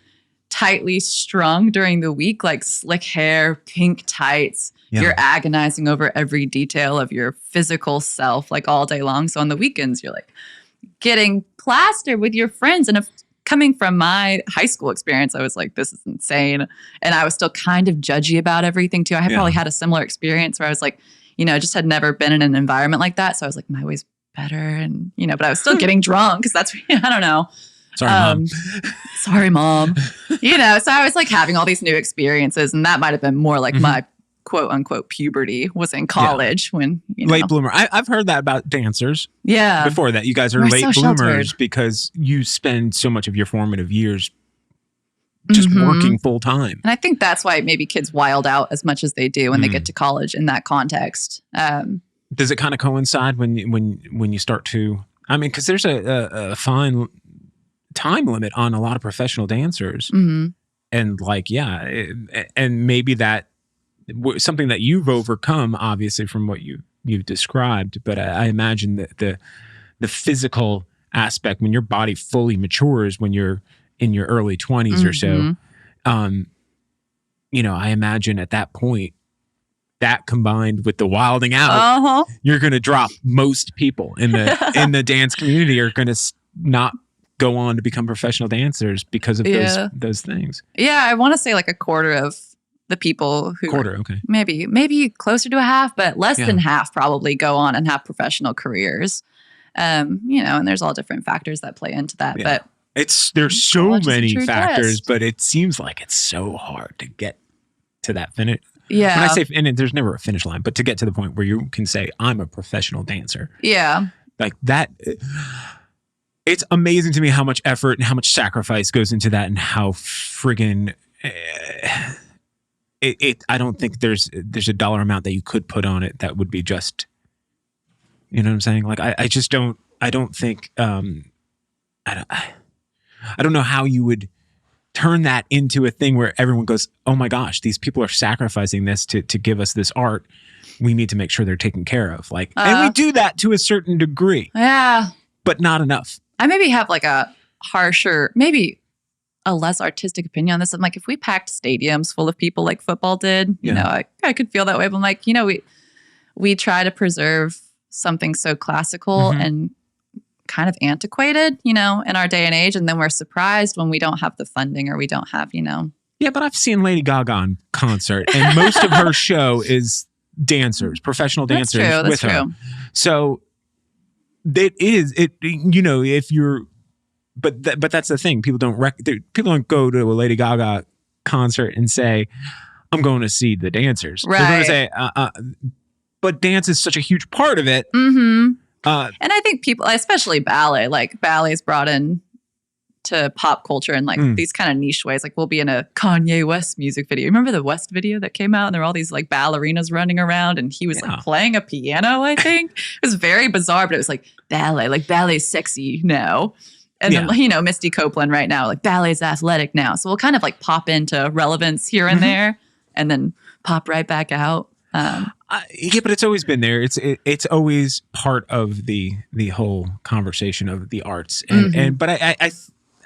tightly strung during the week, like slick hair, pink tights. Yeah. You're agonizing over every detail of your physical self like all day long. So on the weekends, you're like getting plastered with your friends. And if coming from my high school experience, I was like, this is insane. And I was still kind of judgy about everything too. I had probably had a similar experience where I was like, just had never been in an environment like that. So I was like, my way's better. And, but I was still getting drunk because that's, I don't know. Sorry, Mom. Sorry, Mom. So I was like having all these new experiences, and that might have been more like my quote unquote puberty was in college when, late bloomer. I've heard that about dancers. Yeah. Before that, you guys are late bloomers because you spend so much of your formative years just working full time. And I think that's why maybe kids wild out as much as they do when they get to college in that context. Does it kind of coincide when you start to, because there's a fine time limit on a lot of professional dancers. And like, and maybe that something that you've overcome, obviously, from what you've described. But I imagine that the physical aspect, when your body fully matures, when you're in your early 20s or so, I imagine at that point, that combined with the wilding out, you're going to drop most people in the dance community are going to not go on to become professional dancers because of those things. Yeah, I want to say like a quarter of the people who okay. maybe closer to a half, but less than half probably go on and have professional careers. And there's all different factors that play into that. Yeah. But there's so many factors, but it seems like it's so hard to get to that finish. Yeah. When I say, and there's never a finish line, but to get to the point where you can say, I'm a professional dancer. Yeah. Like that. It's amazing to me how much effort and how much sacrifice goes into that, and how friggin' I don't think there's a dollar amount that you could put on it that would be just, you know what I'm saying? Like I don't think I don't know how you would turn that into a thing where everyone goes, oh my gosh, these people are sacrificing this to give us this art. We need to make sure they're taken care of. Like, and we do that to a certain degree. Yeah. But not enough. I maybe have like a harsher, maybe a less artistic opinion on this. I'm like, if we packed stadiums full of people like football did, I could feel that way. But I'm like, we try to preserve something so classical and kind of antiquated, in our day and age. And then we're surprised when we don't have the funding or we don't have, Yeah, but I've seen Lady Gaga in concert, and most of her show is dancers, professional dancers with her. So if you're, but that's the thing. People don't go to a Lady Gaga concert and say, I'm going to see the dancers. Right. They're going to say, but dance is such a huge part of it. Mm-hmm. And I think people, especially ballet, like ballet's brought in to pop culture in like these kind of niche ways. Like we'll be in a Kanye West music video. Remember the West video that came out and there were all these like ballerinas running around and he was like playing a piano, I think. It was very bizarre, but it was like ballet's sexy now. And then, Misty Copeland right now, like ballet's athletic now. So we'll kind of like pop into relevance here and there and then pop right back out. But it's always been there. It's always part of the whole conversation of the arts. But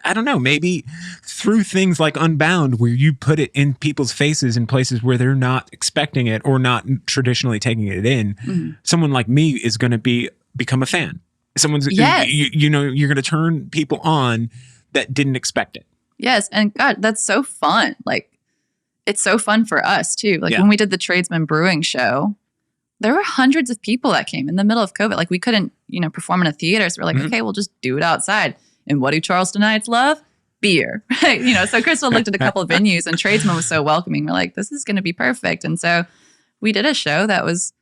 I don't know, maybe through things like Unbound, where you put it in people's faces in places where they're not expecting it or not traditionally taking it in, someone like me is going to become a fan. Someone's, you're going to turn people on that didn't expect it. Yes. And God, that's so fun. Like, it's so fun for us too. Like when we did the Tradesman Brewing show, there were hundreds of people that came in the middle of COVID. Like we couldn't, perform in a theater. So we're like, okay, we'll just do it outside. And what do Charlestonites love? Beer, right? So Crystal looked at a couple of venues and Tradesman was so welcoming. We're like, this is going to be perfect. And so we did a show that was,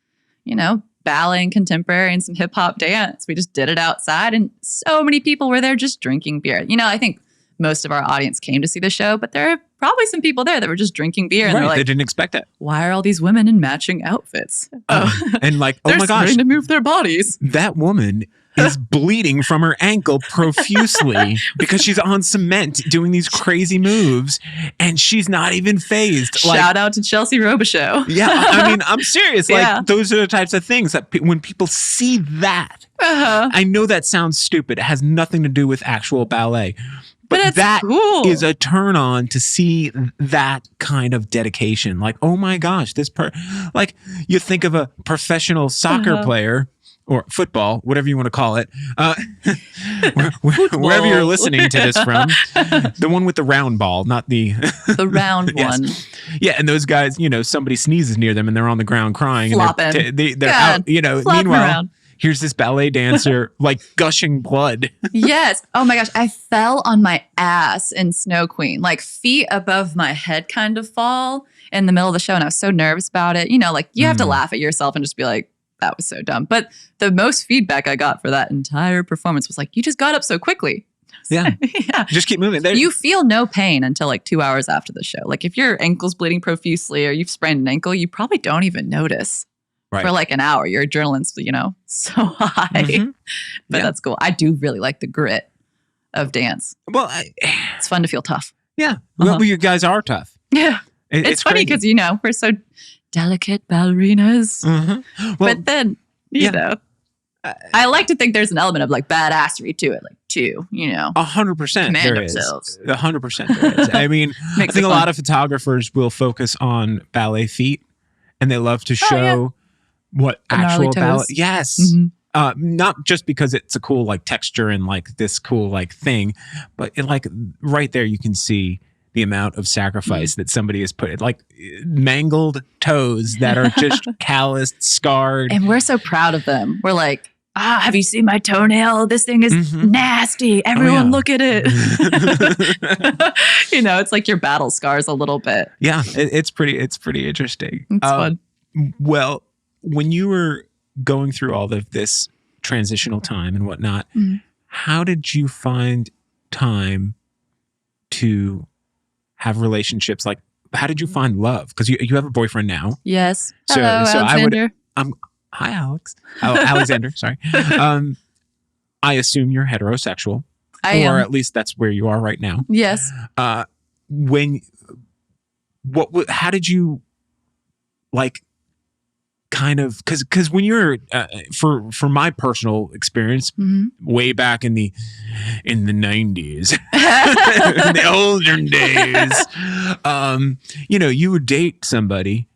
ballet and contemporary and some hip hop dance. We just did it outside and so many people were there just drinking beer. I think most of our audience came to see the show, but there are probably some people there that were just drinking beer. And right, they're like, they didn't expect that. Why are all these women in matching outfits? And like, oh they're my gosh, starting to move their bodies. That woman is bleeding from her ankle profusely because she's on cement doing these crazy moves and she's not even phased. Shout out to Chelsea Robichaux. Yeah, I mean, I'm serious. Yeah. Those are the types of things that when people see that, I know that sounds stupid. It has nothing to do with actual ballet. But that cool. is a turn on to see that kind of dedication. Like, oh my gosh, like you think of a professional soccer player or football, whatever you want to call it, wherever you're listening to this from, the one with the round ball, not the round yes. one. Yeah, and those guys, somebody sneezes near them and they're on the ground crying. Flopping. And they're out, meanwhile, around. Here's this ballet dancer like gushing blood. Yes. Oh my gosh. I fell on my ass in Snow Queen, like feet above my head kind of fall in the middle of the show. And I was so nervous about it. You have to laugh at yourself and just be like, that was so dumb. But the most feedback I got for that entire performance was like, you just got up so quickly. Yeah. Yeah. Just keep moving. You feel no pain until like 2 hours after the show. Like if your ankle's bleeding profusely or you've sprained an ankle, you probably don't even notice. Right. For like an hour, your adrenaline's, so high. Mm-hmm. But that's cool. I do really like the grit of dance. Well, it's fun to feel tough. Yeah. Well, you guys are tough. Yeah. It's funny because, we're so delicate ballerinas. Mm-hmm. Well, but then, I like to think there's an element of like badassery to it, like too, 100% there is. 100% there is. I mean, I think a lot of photographers will focus on ballet feet and they love to show what actual ballet. Yes. Mm-hmm. Not just because it's a cool like texture and like this cool like thing, but like right there you can see the amount of sacrifice that somebody has put, like mangled toes that are just calloused, scarred. And we're so proud of them. We're like, have you seen my toenail? This thing is nasty. Everyone look at it. It's like your battle scars a little bit. Yeah, it's pretty interesting. It's fun. Well, when you were going through all of this transitional time and whatnot, how did you find time to have relationships? Like, how did you find love? Because you have a boyfriend now. Yes. So, Alexander. Hi, Alex. Alexander, sorry. I assume you're heterosexual. I am. Or at least that's where you are right now. Yes. How did you like kind of, because when you're for my personal experience, way back in the 90s, in the olden days, you would date somebody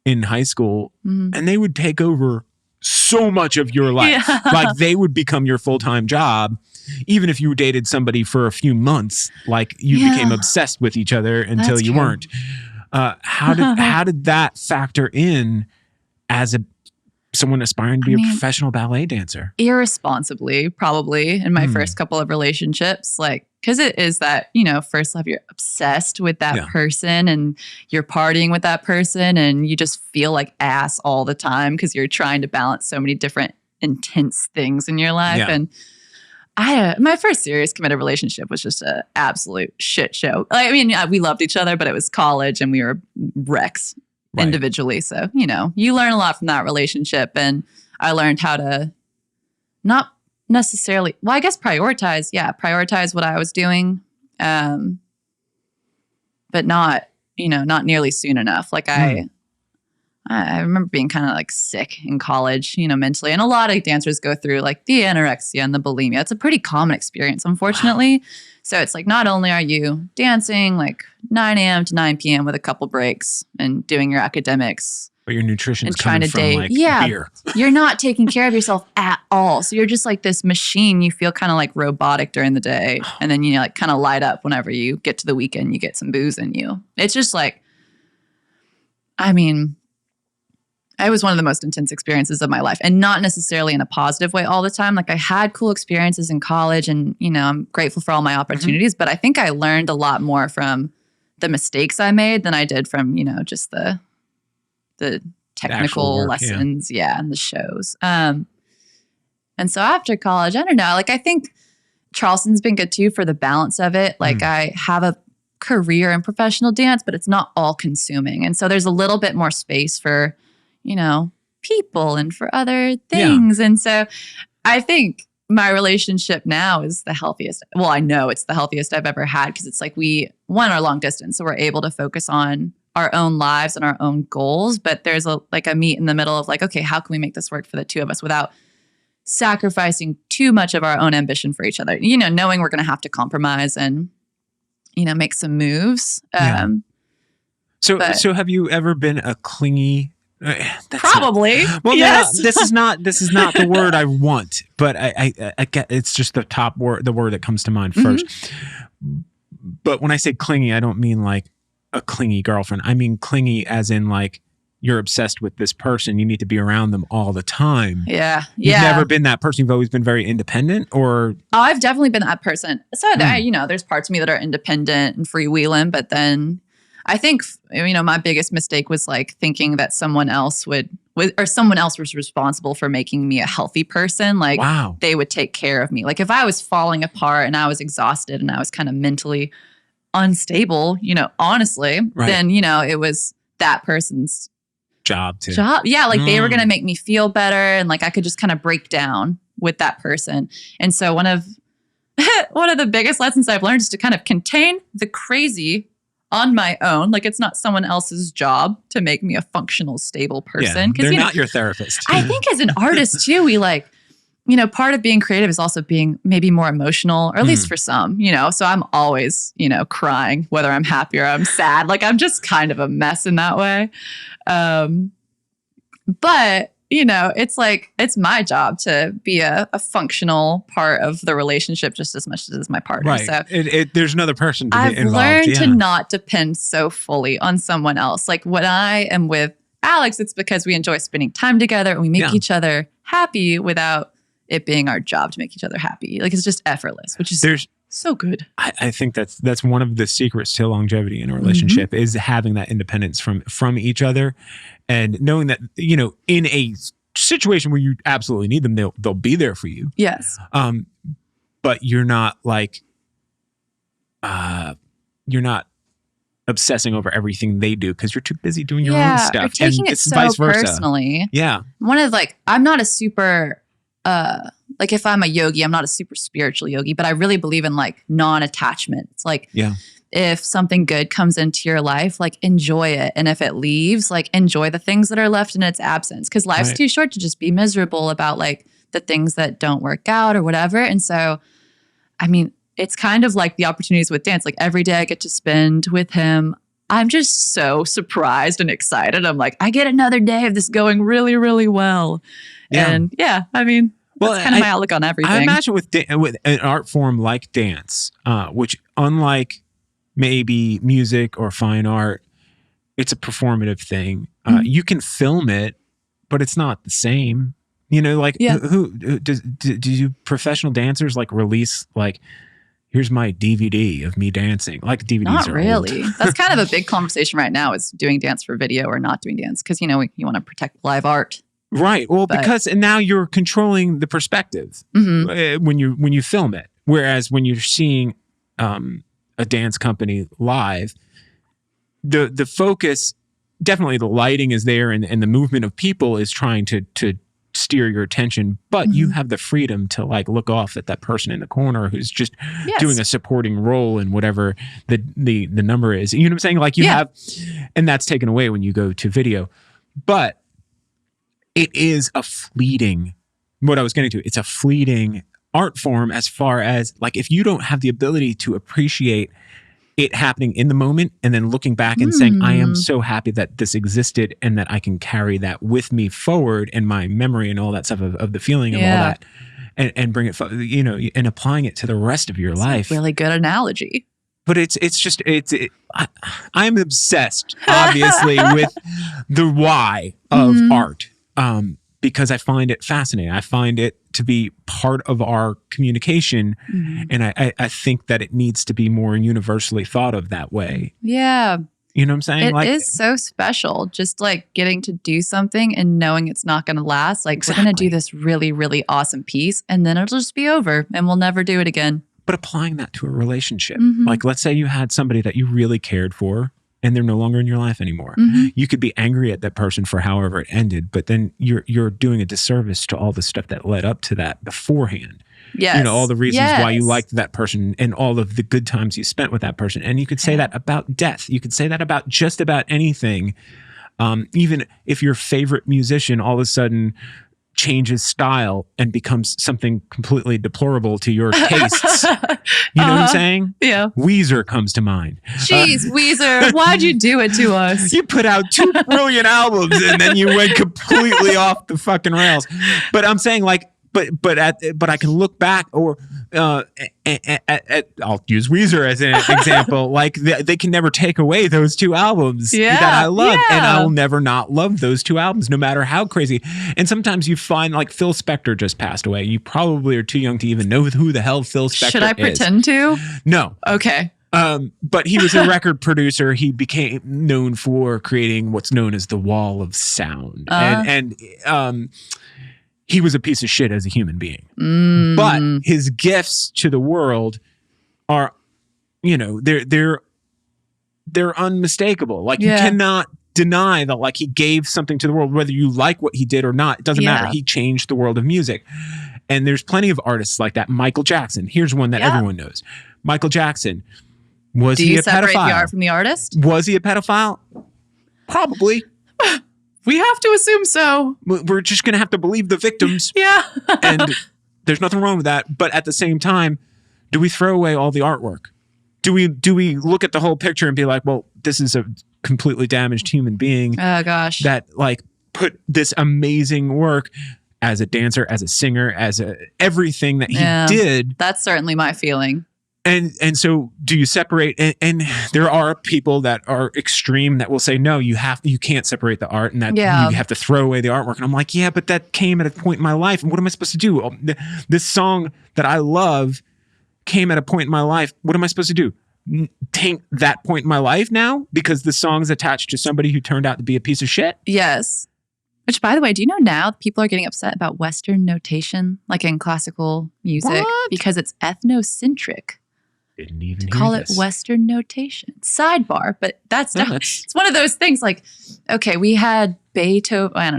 in high school and they would take over so much of your life. Yeah. Like they would become your full-time job. Even if you dated somebody for a few months, like you became obsessed with each other until you weren't. How did that factor in as someone aspiring to be a professional ballet dancer? Irresponsibly, probably, in my first couple of relationships. Like, because it is that, first love, you're obsessed with that person and you're partying with that person and you just feel like ass all the time because you're trying to balance so many different intense things in your life. Yeah. And my first serious committed relationship was just an absolute shit show. We loved each other, but it was college and we were wrecks individually. So, you learn a lot from that relationship. And I learned how to not necessarily, I guess prioritize what I was doing. But not, not nearly soon enough. Like I remember being kind of like sick in college, mentally. And a lot of dancers go through like the anorexia and the bulimia. It's a pretty common experience, unfortunately. Wow. So it's like, not only are you dancing like 9 a.m. to 9 p.m. with a couple breaks and doing your academics, but your nutrition is coming from date. Like beer. You're not taking care of yourself at all. So you're just like this machine. You feel kind of like robotic during the day. And then, like kind of light up whenever you get to the weekend, you get some booze in you. It's just like, It was one of the most intense experiences of my life, and not necessarily in a positive way all the time. Like I had cool experiences in college and, I'm grateful for all my opportunities, but I think I learned a lot more from the mistakes I made than I did from, just the technical work, lessons. Yeah. And the shows. And so after college, I don't know, like I think Charleston's been good too for the balance of it. Like I have a career in professional dance, but it's not all consuming. And so there's a little bit more space for, people and for other things. Yeah. And so I think my relationship now is the healthiest. Well, I know it's the healthiest I've ever had because it's like we are long distance. So we're able to focus on our own lives and our own goals. But there's a meet in the middle of like, okay, how can we make this work for the two of us without sacrificing too much of our own ambition for each other? Knowing we're going to have to compromise and, make some moves. So have you ever been a clingy? Probably. Well, yes. No, this is not the word I want, but I get it's just the word that comes to mind first. But when I say clingy, I don't mean like a clingy girlfriend. I mean clingy as in like you're obsessed with this person. You need to be around them all the time. Yeah. You've never been that person. You've always been very independent, or? Oh, I've definitely been that person. So there's parts of me that are independent and freewheeling, but then I think, my biggest mistake was like thinking that someone else was responsible for making me a healthy person. Like they would take care of me. Like if I was falling apart and I was exhausted and I was kind of mentally unstable, honestly, then, it was that person's job. Yeah. Like they were going to make me feel better. And like, I could just kind of break down with that person. And so one of the biggest lessons I've learned is to kind of contain the crazy on my own. Like it's not someone else's job to make me a functional, stable person. They're not your therapist. I think as an artist too, we part of being creative is also being maybe more emotional, or at least for some, so I'm always, crying, whether I'm happy or I'm sad. Like I'm just kind of a mess in that way. But it's like, it's my job to be a functional part of the relationship just as much as my partner. Right. So there's another person to I've be involved. learned to not depend so fully on someone else. Like when I am with Alex, it's because we enjoy spending time together and we make each other happy without it being our job to make each other happy. Like it's just effortless, which is so good. I think that's one of the secrets to longevity in a relationship is having that independence from each other, and knowing that in a situation where you absolutely need them, they'll be there for you. Yes. But you're not like you're not obsessing over everything they do because you're too busy doing your own stuff. Or taking it so vice versa. personally. Yeah. I'm not a super like if I'm a yogi, I'm not a super spiritual yogi, but I really believe in like non-attachment. It's like if something good comes into your life, like enjoy it. And if it leaves, like enjoy the things that are left in its absence. Because life's too short to just be miserable about like the things that don't work out or whatever. And so, I mean, it's kind of like the opportunities with dance. Like every day I get to spend with him, I'm just so surprised and excited. I'm like, I get another day of this going really, really well. Yeah. And I mean, that's kind of my outlook on everything. I imagine with an art form like dance, which unlike maybe music or fine art, it's a performative thing. You can film it, but it's not the same. Who do professional dancers like release like, here's my DVD of me dancing? Like DVDs not are really. old. That's kind of a big conversation right now is doing dance for video or not doing dance. Because, you want to protect live art. Right. Well, and now you're controlling the perspective when you film it. Whereas when you're seeing a dance company live, the focus, definitely the lighting is there and the movement of people is trying to steer your attention, but you have the freedom to like look off at that person in the corner who's just doing a supporting role in whatever the number is. You know what I'm saying? Like you have, and that's taken away when you go to video. But it is a fleeting, what I was getting to, it's a fleeting art form as far as like if you don't have the ability to appreciate it happening in the moment and then looking back and saying, I am so happy that this existed and that I can carry that with me forward and my memory and all that stuff of the feeling and all that and bring it, and applying it to the rest of your life. A really good analogy. but I'm obsessed, obviously, with the why of art, because I find it fascinating. I find it to be part of our communication, and I think that it needs to be more universally thought of that way. Yeah. You know what I'm saying? It is so special, just like getting to do something and knowing it's not going to last. Like, we're going to do this really, really awesome piece, and then it'll just be over, and we'll never do it again. But applying that to a relationship, like let's say you had somebody that you really cared for and they're no longer in your life anymore. You could be angry at that person for however it ended, but then you're doing a disservice to all the stuff that led up to that beforehand. Yes. You know, all the reasons why you liked that person and all of the good times you spent with that person. And you could say that about death. You could say that about just about anything. Even if your favorite musician all of a sudden changes style and becomes something completely deplorable to your tastes. You know what I'm saying? Yeah. Weezer comes to mind. Jeez, Weezer, why'd you do it to us? You put out 2 brilliant albums and then you went completely off the fucking rails. But I'm saying, like, but I can look back, or I'll use Weezer as an example. Like they can never take away those 2 albums that I love, and I will never not love those 2 albums, no matter how crazy. And sometimes you find, like, Phil Spector just passed away. You probably are too young to even know who the hell Phil Spector is. Should I pretend to? No. Okay. But he was a record producer. He became known for creating what's known as the wall of sound, and he was a piece of shit as a human being. But his gifts to the world are, you know, they're unmistakable. Like, you cannot deny that, like, he gave something to the world, whether you like what he did or not. It doesn't matter. He changed the world of music. And there's plenty of artists like that. Michael Jackson. Here's one that everyone knows. Michael Jackson. Was he a pedophile? Do you separate the art from the artist? Was he a pedophile? Probably. We have to assume so. We're just going to have to believe the victims. Yeah. And there's nothing wrong with that. But at the same time, do we throw away all the artwork? Do we look at the whole picture and be like, well, this is a completely damaged human being. Oh, gosh. That, like, put this amazing work as a dancer, as a singer, as everything that he did. That's certainly my feeling. And so do you separate? And there are people that are extreme that will say, no, you can't separate the art, and that you have to throw away the artwork. And I'm like, yeah, but that came at a point in my life. And what am I supposed to do? This song that I love came at a point in my life. What am I supposed to do? Taint that point in my life now because the song is attached to somebody who turned out to be a piece of shit? Yes. Which, by the way, do you know now people are getting upset about Western notation, like in classical music, because it's ethnocentric? Didn't even call it Western notation. Sidebar, but it's one of those things. Like, okay, we had Beethoven. I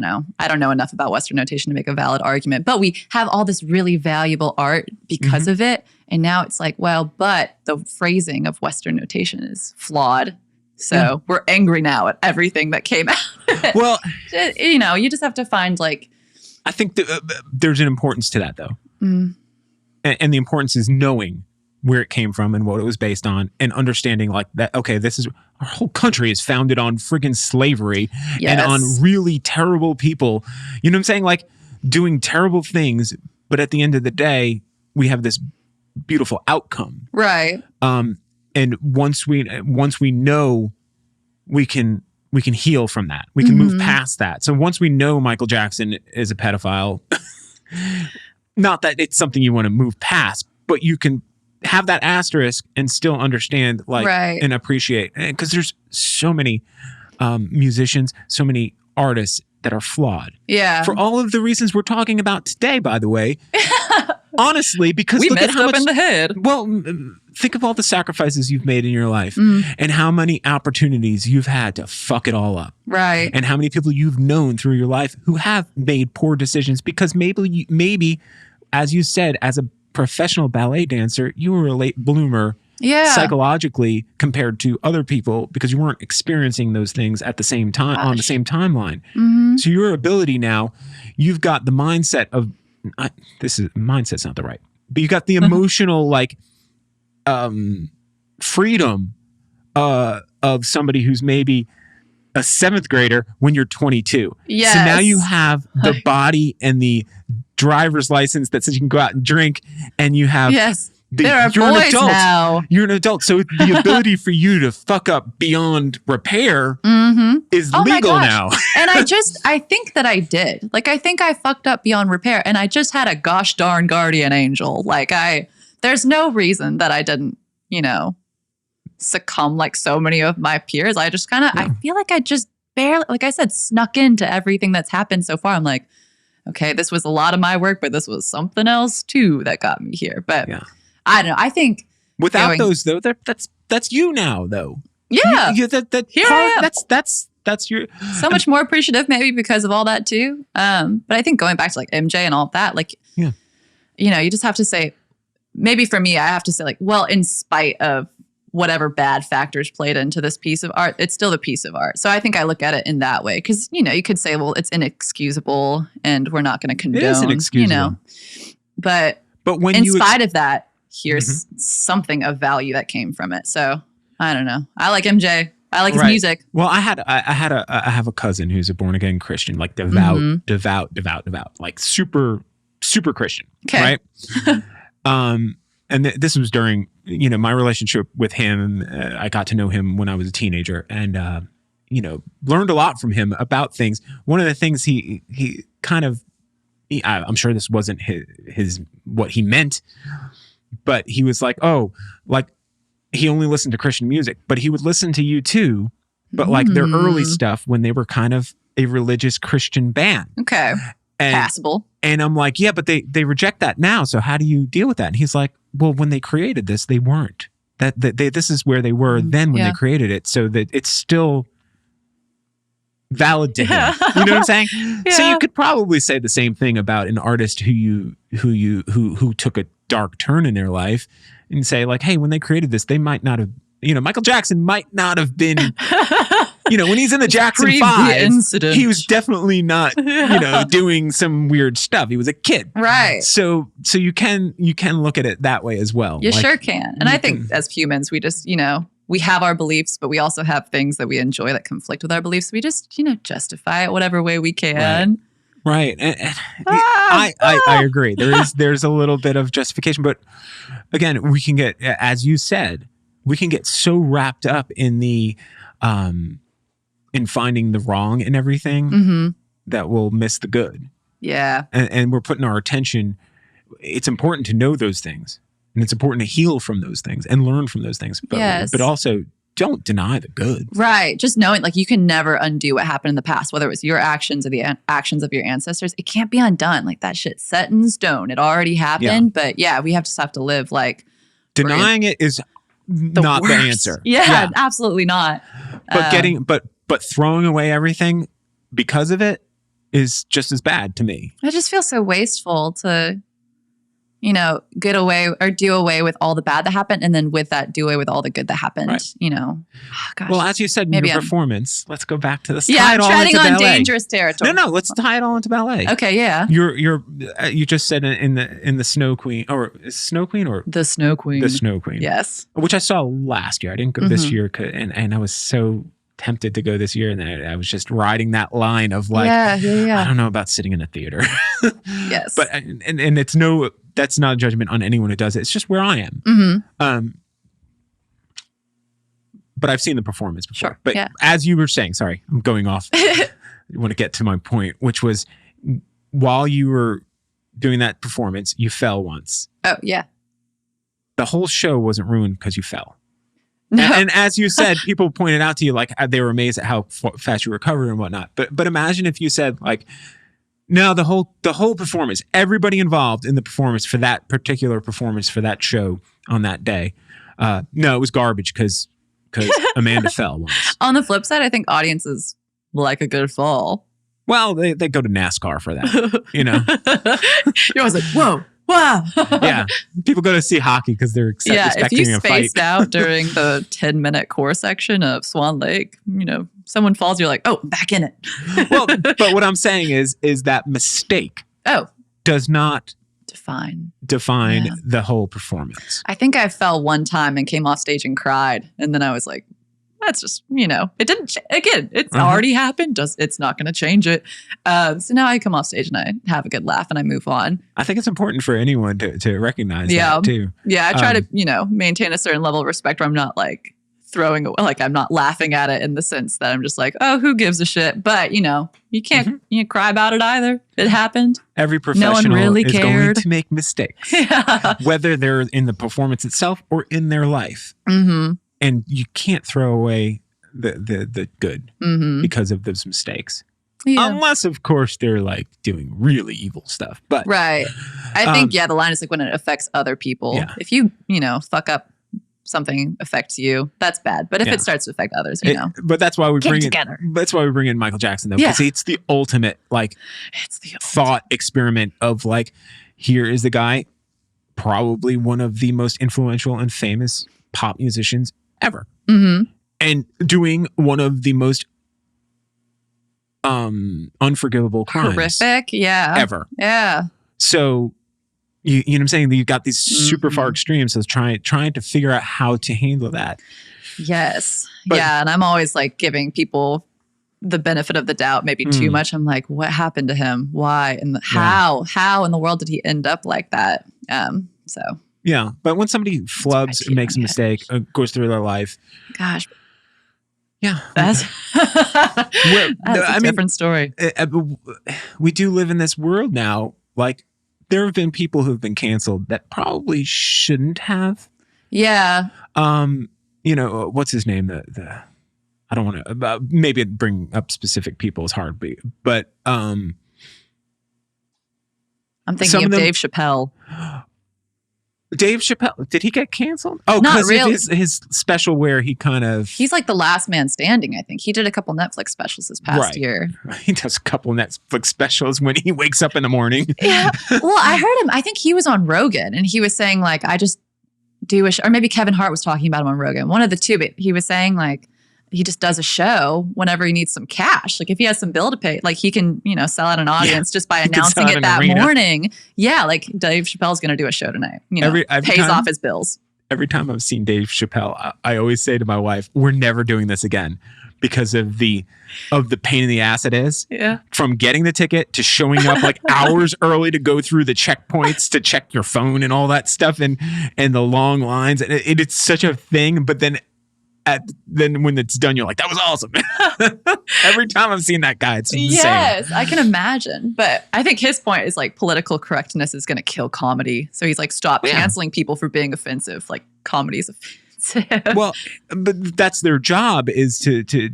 don't know enough about Western notation to make a valid argument, but we have all this really valuable art because of it. And now it's like, well, but the phrasing of Western notation is flawed. So we're angry now at everything that came out. Well, you know, you just have to find, like, I think there's an importance to that, though. And the importance is knowing where it came from and what it was based on, and understanding, like, that, okay, this is, our whole country is founded on friggin' slavery and on really terrible people. You know what I'm saying? Like, doing terrible things, but at the end of the day, we have this beautiful outcome. Right. And once we know, we can heal from that. We can move past that. So once we know Michael Jackson is a pedophile, not that it's something you want to move past, but you can have that asterisk and still understand, like, and appreciate. Because there's so many musicians, so many artists that are flawed. Yeah. For all of the reasons we're talking about today, by the way. Honestly, because we look messed at how up much, in the head. Well, think of all the sacrifices you've made in your life and how many opportunities you've had to fuck it all up. Right. And how many people you've known through your life who have made poor decisions because maybe, as you said, as a professional ballet dancer, you were a late bloomer psychologically compared to other people because you weren't experiencing those things at the same time on the same timeline. So your ability now, you've got the mindset of, mindset's not the right, but you got the emotional freedom of somebody who's maybe a 7th grader when you're 22. Yes. So now you have the body and the driver's license that says you can go out and drink, and you have There are you're an boys adult now. You're an adult, so the ability for you to fuck up beyond repair is legal now. And I think that I did. Like, I think I fucked up beyond repair, and I just had a gosh darn guardian angel. Like, there's no reason that I didn't, succumb like so many of my peers. I just kind of, I feel like I just barely, like I said, snuck into everything that's happened so far. I'm like, okay, this was a lot of my work, but this was something else too that got me here. But I don't know. I think without those though, that's you now though. Yeah. That's your so much more appreciative maybe because of all that too. But I think going back to like MJ and all of that, like, you just have to say, maybe for me, I have to say like, well, in spite of whatever bad factors played into this piece of art, it's still a piece of art. So I think I look at it in that way. Cause you could say, well, it's inexcusable and we're not going to condone, it is inexcusable. But when in spite of that, here's something of value that came from it. So I don't know. I like MJ. I like his music. Well, I have a cousin who's a born again Christian, like devout, like super, super Christian. Okay. Right. And this was during, my relationship with him. I got to know him when I was a teenager and, learned a lot from him about things. One of the things he kind of, I'm sure this wasn't his what he meant, but he was like, oh, like he only listened to Christian music, but he would listen to you too. But like their early stuff when they were kind of a religious Christian band. Okay. Passable. And I'm like, yeah, but they reject that now. So how do you deal with that? And he's like, well, when they created this, they weren't. This is where they were then when they created it. So that it's still valid to him. You know what I'm saying? Yeah. So you could probably say the same thing about an artist who took a dark turn in their life and say like, hey, when they created this, they might not have, Michael Jackson might not have been, when he's in the Jackson 5, he was definitely not, doing some weird stuff. He was a kid. Right. So you can look at it that way as well. You sure can. And I think as humans, we just, we have our beliefs, but we also have things that we enjoy that conflict with our beliefs. We just, justify it whatever way we can. Right. And I agree. There's a little bit of justification, but again, we can get, as you said, we can get so wrapped up in the, in finding the wrong in everything that we'll miss the good. Yeah. And we're putting our attention, it's important to know those things and it's important to heal from those things and learn from those things, but also don't deny the good. Right. Just knowing like you can never undo what happened in the past, whether it was your actions or the actions of your ancestors. It can't be undone. Like that shit's set in stone. It already happened. But we have to live like denying it is not the answer. Yeah, absolutely not. But but throwing away everything because of it is just as bad to me. I just feel so wasteful to, get away or do away with all the bad that happened. And then with that, do away with all the good that happened, Gosh, well, as you said in your performance, let's go back to this. Yeah, treading on dangerous territory. No, let's tie it all into ballet. Okay, yeah. You just said in the Snow Queen, or is Snow Queen or the Snow Queen? The Snow Queen. Yes. Which I saw last year. I didn't go this year, and I was so tempted to go this year, and I was just riding that line of like, I don't know about sitting in a theater. Yes. But and it's that's not a judgment on anyone who does it. It's just where I am. But I've seen the performance before. Sure. But as you were saying, sorry, I'm going off. I want to get to my point, which was while you were doing that performance, you fell once. Oh, yeah. The whole show wasn't ruined because you fell. No. And as you said, people pointed out to you, like, they were amazed at how fast you recovered and whatnot. But imagine if you said, like, no, the whole performance, everybody involved in the performance for that particular performance for that show on that day, no, it was garbage because Amanda fell once. On the flip side, I think audiences like a good fall. Well, they go to NASCAR for that, You're always like, whoa. Wow. Yeah. People go to see hockey because they're expecting a fight. If you spaced out during the 10-minute core section of Swan Lake, someone falls, you're like, oh, I'm back in it. Well, but what I'm saying is that mistake does not define the whole performance. I think I fell one time and came off stage and cried. And then I was like, that's just, it didn't, again, it's already happened. It's not going to change it. So now I come off stage and I have a good laugh and I move on. I think it's important for anyone to recognize that too. Yeah. I try to, maintain a certain level of respect where I'm not like throwing away, like I'm not laughing at it in the sense that I'm just like, oh, who gives a shit? But you can't cry about it either. It happened. Every professional no one really is cared. going to make mistakes, whether they're in the performance itself or in their life. And you can't throw away the good because of those mistakes. Yeah. Unless, of course, they're like doing really evil stuff. But right. I think, the line is like when it affects other people. Yeah. If you, fuck up, something affects you, that's bad. But if it starts to affect others, but that's why we that's why we bring in Michael Jackson though, because it's the ultimate thought experiment of like, here is the guy, probably one of the most influential and famous pop musicians ever, and doing one of the most unforgivable crimes, horrific, ever. Yeah. So. You know what I'm saying? You've got these super far extremes. So trying to figure out how to handle that. Yes. And I'm always like giving people the benefit of the doubt, maybe too much. I'm like, what happened to him? Why? And how in the world did he end up like that? Yeah. But when somebody flubs and makes a mistake, goes through their life. Gosh. Yeah. That's a different story. We do live in this world now. Like, there have been people who've been canceled that probably shouldn't have. Yeah. What's his name? I don't want to. Maybe bring up specific people is hard, but I'm thinking of Dave Chappelle. Dave Chappelle, did he get canceled? Oh, not really. His special where he he's like the last man standing, I think. He did a couple Netflix specials this past year. He does a couple Netflix specials when he wakes up in the morning. Yeah. Well, I heard him. I think he was on Rogan and he was saying like, I just do or maybe Kevin Hart was talking about him on Rogan. One of the two, but he was saying like, he just does a show whenever he needs some cash. Like if he has some bill to pay, like he can, sell out an audience just by announcing it that morning. Yeah. Like Dave Chappelle's going to do a show tonight, pays off his bills. Every time I've seen Dave Chappelle, I always say to my wife, we're never doing this again because of the pain in the ass it is. Yeah. From getting the ticket to showing up like hours early to go through the checkpoints to check your phone and all that stuff and the long lines. And it's such a thing. But then when it's done, you're like, that was awesome. Every time I've seen that guy, it's insane. Yes, I can imagine. But I think his point is like political correctness is going to kill comedy. So he's like, stop canceling people for being offensive. Like comedy is offensive. Well, but that's their job is to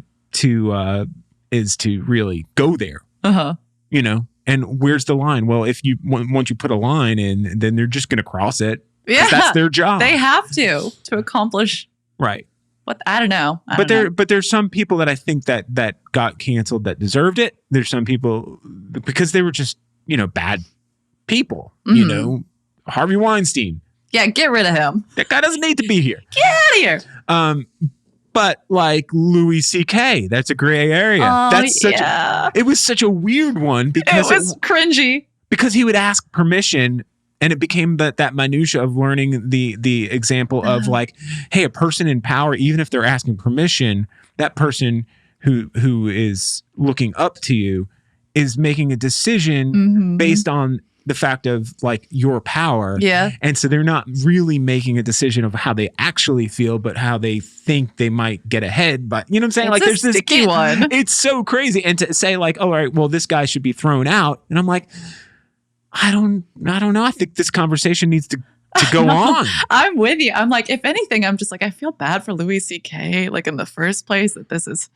really go there. And where's the line? Well, if once you put a line in, then they're just going to cross it. Yeah, that's their job. They have to accomplish. Right. I don't know. But there's some people that I think that got canceled that deserved it. There's some people because they were just, bad people, Harvey Weinstein. Yeah. Get rid of him. That guy doesn't need to be here. Get out of here. But like Louis C.K., that's a gray area. It was such a weird one because it was cringy because he would ask permission. And it became that minutia of learning the example of like, hey, a person in power, even if they're asking permission, that person who is looking up to you is making a decision based on the fact of like your power. Yeah. And so they're not really making a decision of how they actually feel, but how they think they might get ahead. But you know what I'm saying? It's like there's this sticky one. It's so crazy. And to say like, oh, all right, well, this guy should be thrown out. And I'm like, I don't know. I think this conversation needs to go on. I'm with you. I'm like, if anything, I'm just like, I feel bad for Louis C.K. like in the first place that this is,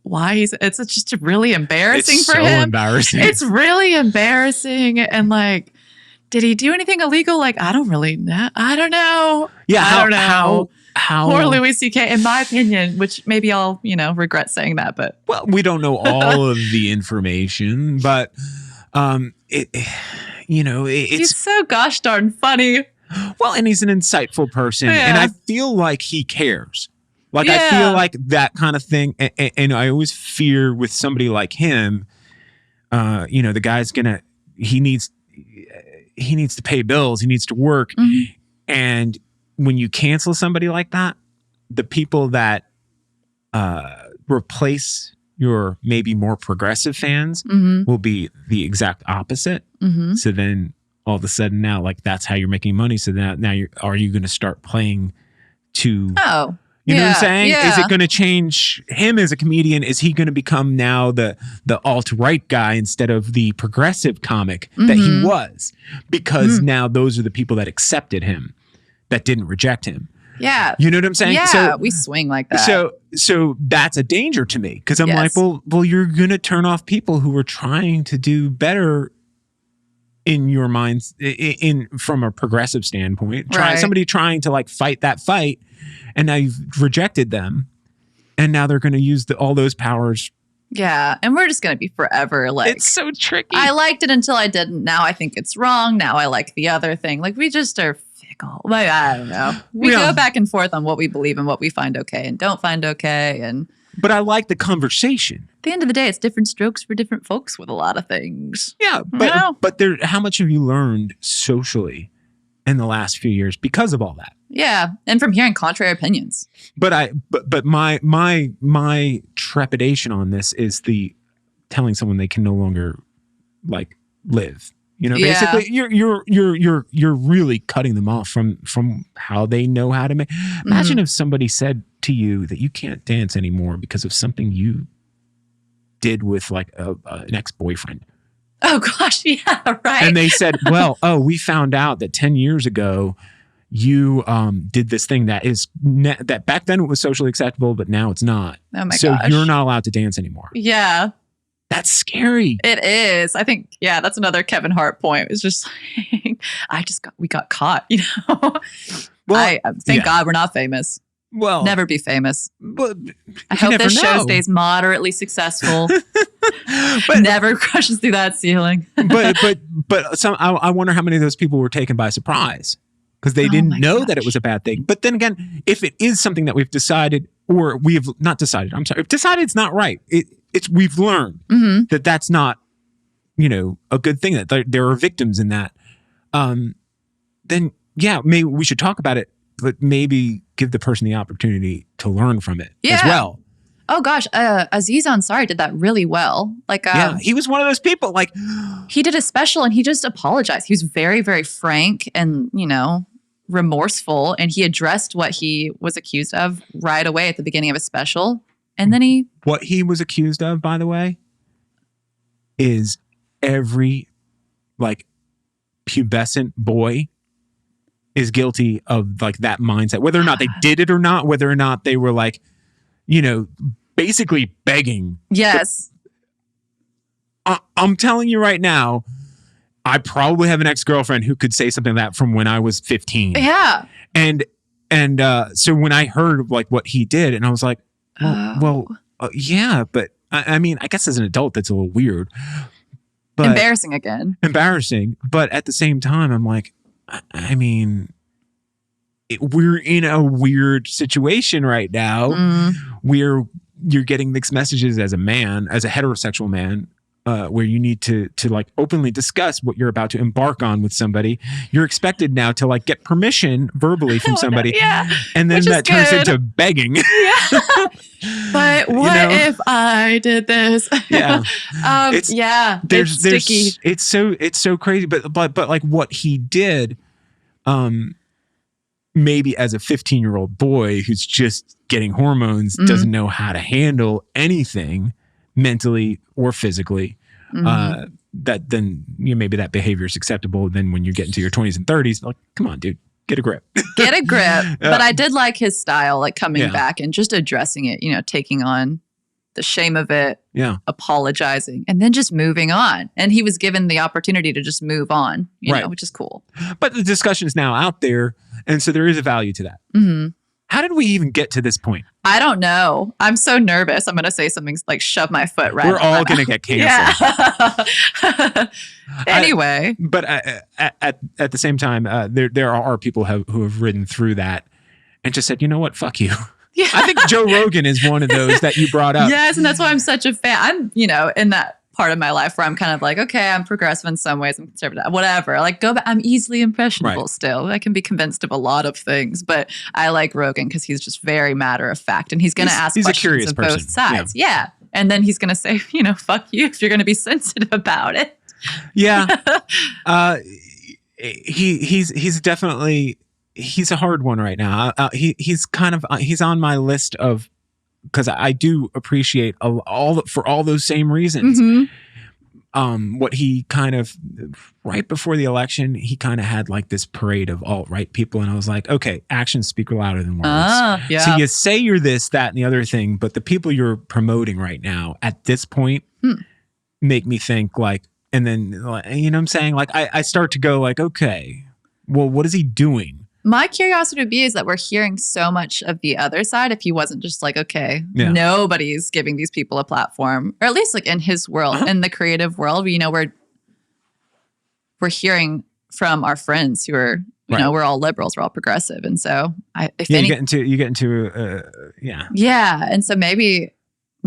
why it's just really embarrassing for him. It's so embarrassing. It's really embarrassing. And like, did he do anything illegal? Like, I don't really know. I don't know. Yeah. I don't know. How poor Louis C.K. in my opinion, which maybe I'll, regret saying that, but. Well, we don't know all of the information, but he's so gosh darn funny. Well, and he's an insightful person, and I feel like he cares. Like I feel like that kind of thing, and I always fear with somebody like him. The guy's he needs to pay bills, he needs to work, and when you cancel somebody like that, the people that replace your maybe more progressive fans will be the exact opposite. So then all of a sudden now, like, that's how you're making money. So now are you going to start playing to, you know what I'm saying? Yeah. Is it going to change him as a comedian? Is he going to become now the alt-right guy instead of the progressive comic that he was? Because now those are the people that accepted him, that didn't reject him. Yeah. You know what I'm saying? Yeah, so, we swing like that. So that's a danger to me, because I'm like, well, you're going to turn off people who are trying to do better in your minds, from a progressive standpoint. Somebody trying to like fight that fight, and now you've rejected them, and now they're going to use all those powers. Yeah, and we're just going to be forever like, it's so tricky. I liked it until I didn't. Now I think it's wrong. Now I like the other thing. Like, we just are fickle. Like, I don't know. We go back and forth on what we believe and what we find okay and don't find okay. But I like the conversation. At the end of the day, it's different strokes for different folks with a lot of things. Yeah, but how much have you learned socially in the last few years because of all that? Yeah, and from hearing contrary opinions. But my trepidation on this is the telling someone they can no longer like live. You know, basically, you're really cutting them off from how they know how to make. Imagine if somebody said to you that you can't dance anymore because of something you did with like an ex-boyfriend. Oh gosh, yeah, right. And they said, well, we found out that 10 years ago you did this thing that is that back then it was socially acceptable, but now it's not. Oh my gosh. So you're not allowed to dance anymore. Yeah. That's scary. It is. I think, that's another Kevin Hart point. It's just like, we got caught, you know? Well, thank God we're not famous. Well, never be famous. But I hope this show stays moderately successful. But never crushes through that ceiling. but I wonder how many of those people were taken by surprise because they didn't know that it was a bad thing. But then again, if it is something that we've decided, or we have not decided, I'm sorry, if decided it's not right, we've learned that that's not, a good thing, that there are victims in that. Then maybe we should talk about it, but maybe give the person the opportunity to learn from it as well. Oh gosh, Aziz Ansari did that really well. Like, he was one of those people. Like, he did a special and he just apologized. He was very, very frank and remorseful, and he addressed what he was accused of right away at the beginning of a special. And then what he was accused of, by the way, is every like pubescent boy is guilty of like that mindset, whether or not they did it or not, whether or not they were like, basically begging. Yes. I'm telling you right now, I probably have an ex-girlfriend who could say something like that from when I was 15. Yeah. And so when I heard like what he did, and I was like, yeah, but I mean, I guess as an adult, that's a little weird. But embarrassing again. Embarrassing. But at the same time, I'm like, I mean, we're in a weird situation right now where you're getting mixed messages as a man, as a heterosexual man, where you need to like openly discuss what you're about to embark on with somebody. You're expected now to like get permission verbally from somebody. Yeah. And then that turns into begging. Yeah. But what if I did this? Yeah. It's sticky. It's so crazy. But like what he did, maybe as a 15-year-old boy who's just getting hormones, doesn't know how to handle anything mentally or physically, that then maybe that behavior is acceptable. Then when you get into your 20s and 30s, like, come on, dude, get a grip. Get a grip. But I did like his style, like coming back and just addressing it, taking on the shame of it, apologizing, and then just moving on. And he was given the opportunity to just move on, which is cool. But the discussion is now out there, and so there is a value to that. Mm-hmm. How did we even get to this point? I don't know. I'm so nervous. I'm going to say something like shove my foot right. We're all going to get canceled. Yeah. Anyway. But at the same time, there are people who have ridden through that and just said, you know what? Fuck you. Yeah. I think Joe Rogan is one of those that you brought up. Yes, and that's why I'm such a fan. I'm, in that part of my life where I'm kind of like, okay, I'm progressive in some ways, I'm conservative, whatever. Like go back, I'm easily impressionable still. I can be convinced of a lot of things, but I like Rogan because he's just very matter of fact, and he's going to ask questions of both sides. Yeah. And then he's going to say, fuck you if you're going to be sensitive about it. Yeah. He's definitely, he's a hard one right now. He's on my list of, because I do appreciate for all those same reasons. Mm-hmm. What he kind of, right before the election, he kind of had like this parade of alt-right people. And I was like, okay, actions speak louder than words. Yeah. So you say you're this, that, and the other thing, but the people you're promoting right now at this point make me think like, and then, you know what I'm saying? Like I start to go like, okay, well, what is he doing? My curiosity would be is that we're hearing so much of the other side. If he wasn't just like, okay, nobody's giving these people a platform, or at least like in his world, in the creative world, we're hearing from our friends who are, we're all liberals, we're all progressive. And so you get into Yeah. And so maybe,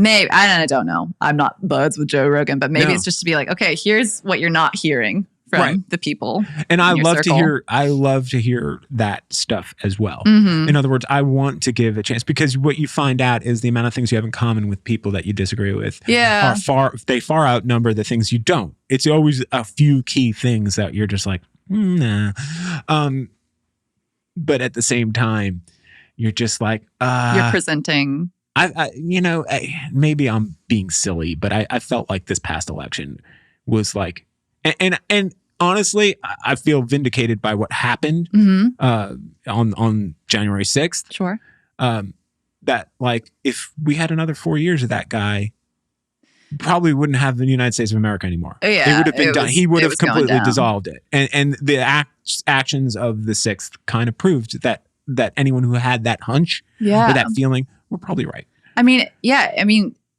I don't know. I'm not buds with Joe Rogan, but maybe it's just to be like, okay, here's what you're not hearing from the people. And I love to hear that stuff as well. Mm-hmm. In other words, I want to give a chance, because what you find out is the amount of things you have in common with people that you disagree with are far outnumber the things you don't. It's always a few key things that you're just like, nah. But at the same time, you're just like, you're presenting. Maybe I'm being silly, but I felt like this past election was like, and honestly, I feel vindicated by what happened on January 6th. Sure. That like, if we had another 4 years of that guy, probably wouldn't have the United States of America anymore. Yeah, it would have been done. He would have completely dissolved it. And the actions of the 6th kind of proved that anyone who had that hunch or that feeling were probably right. I mean,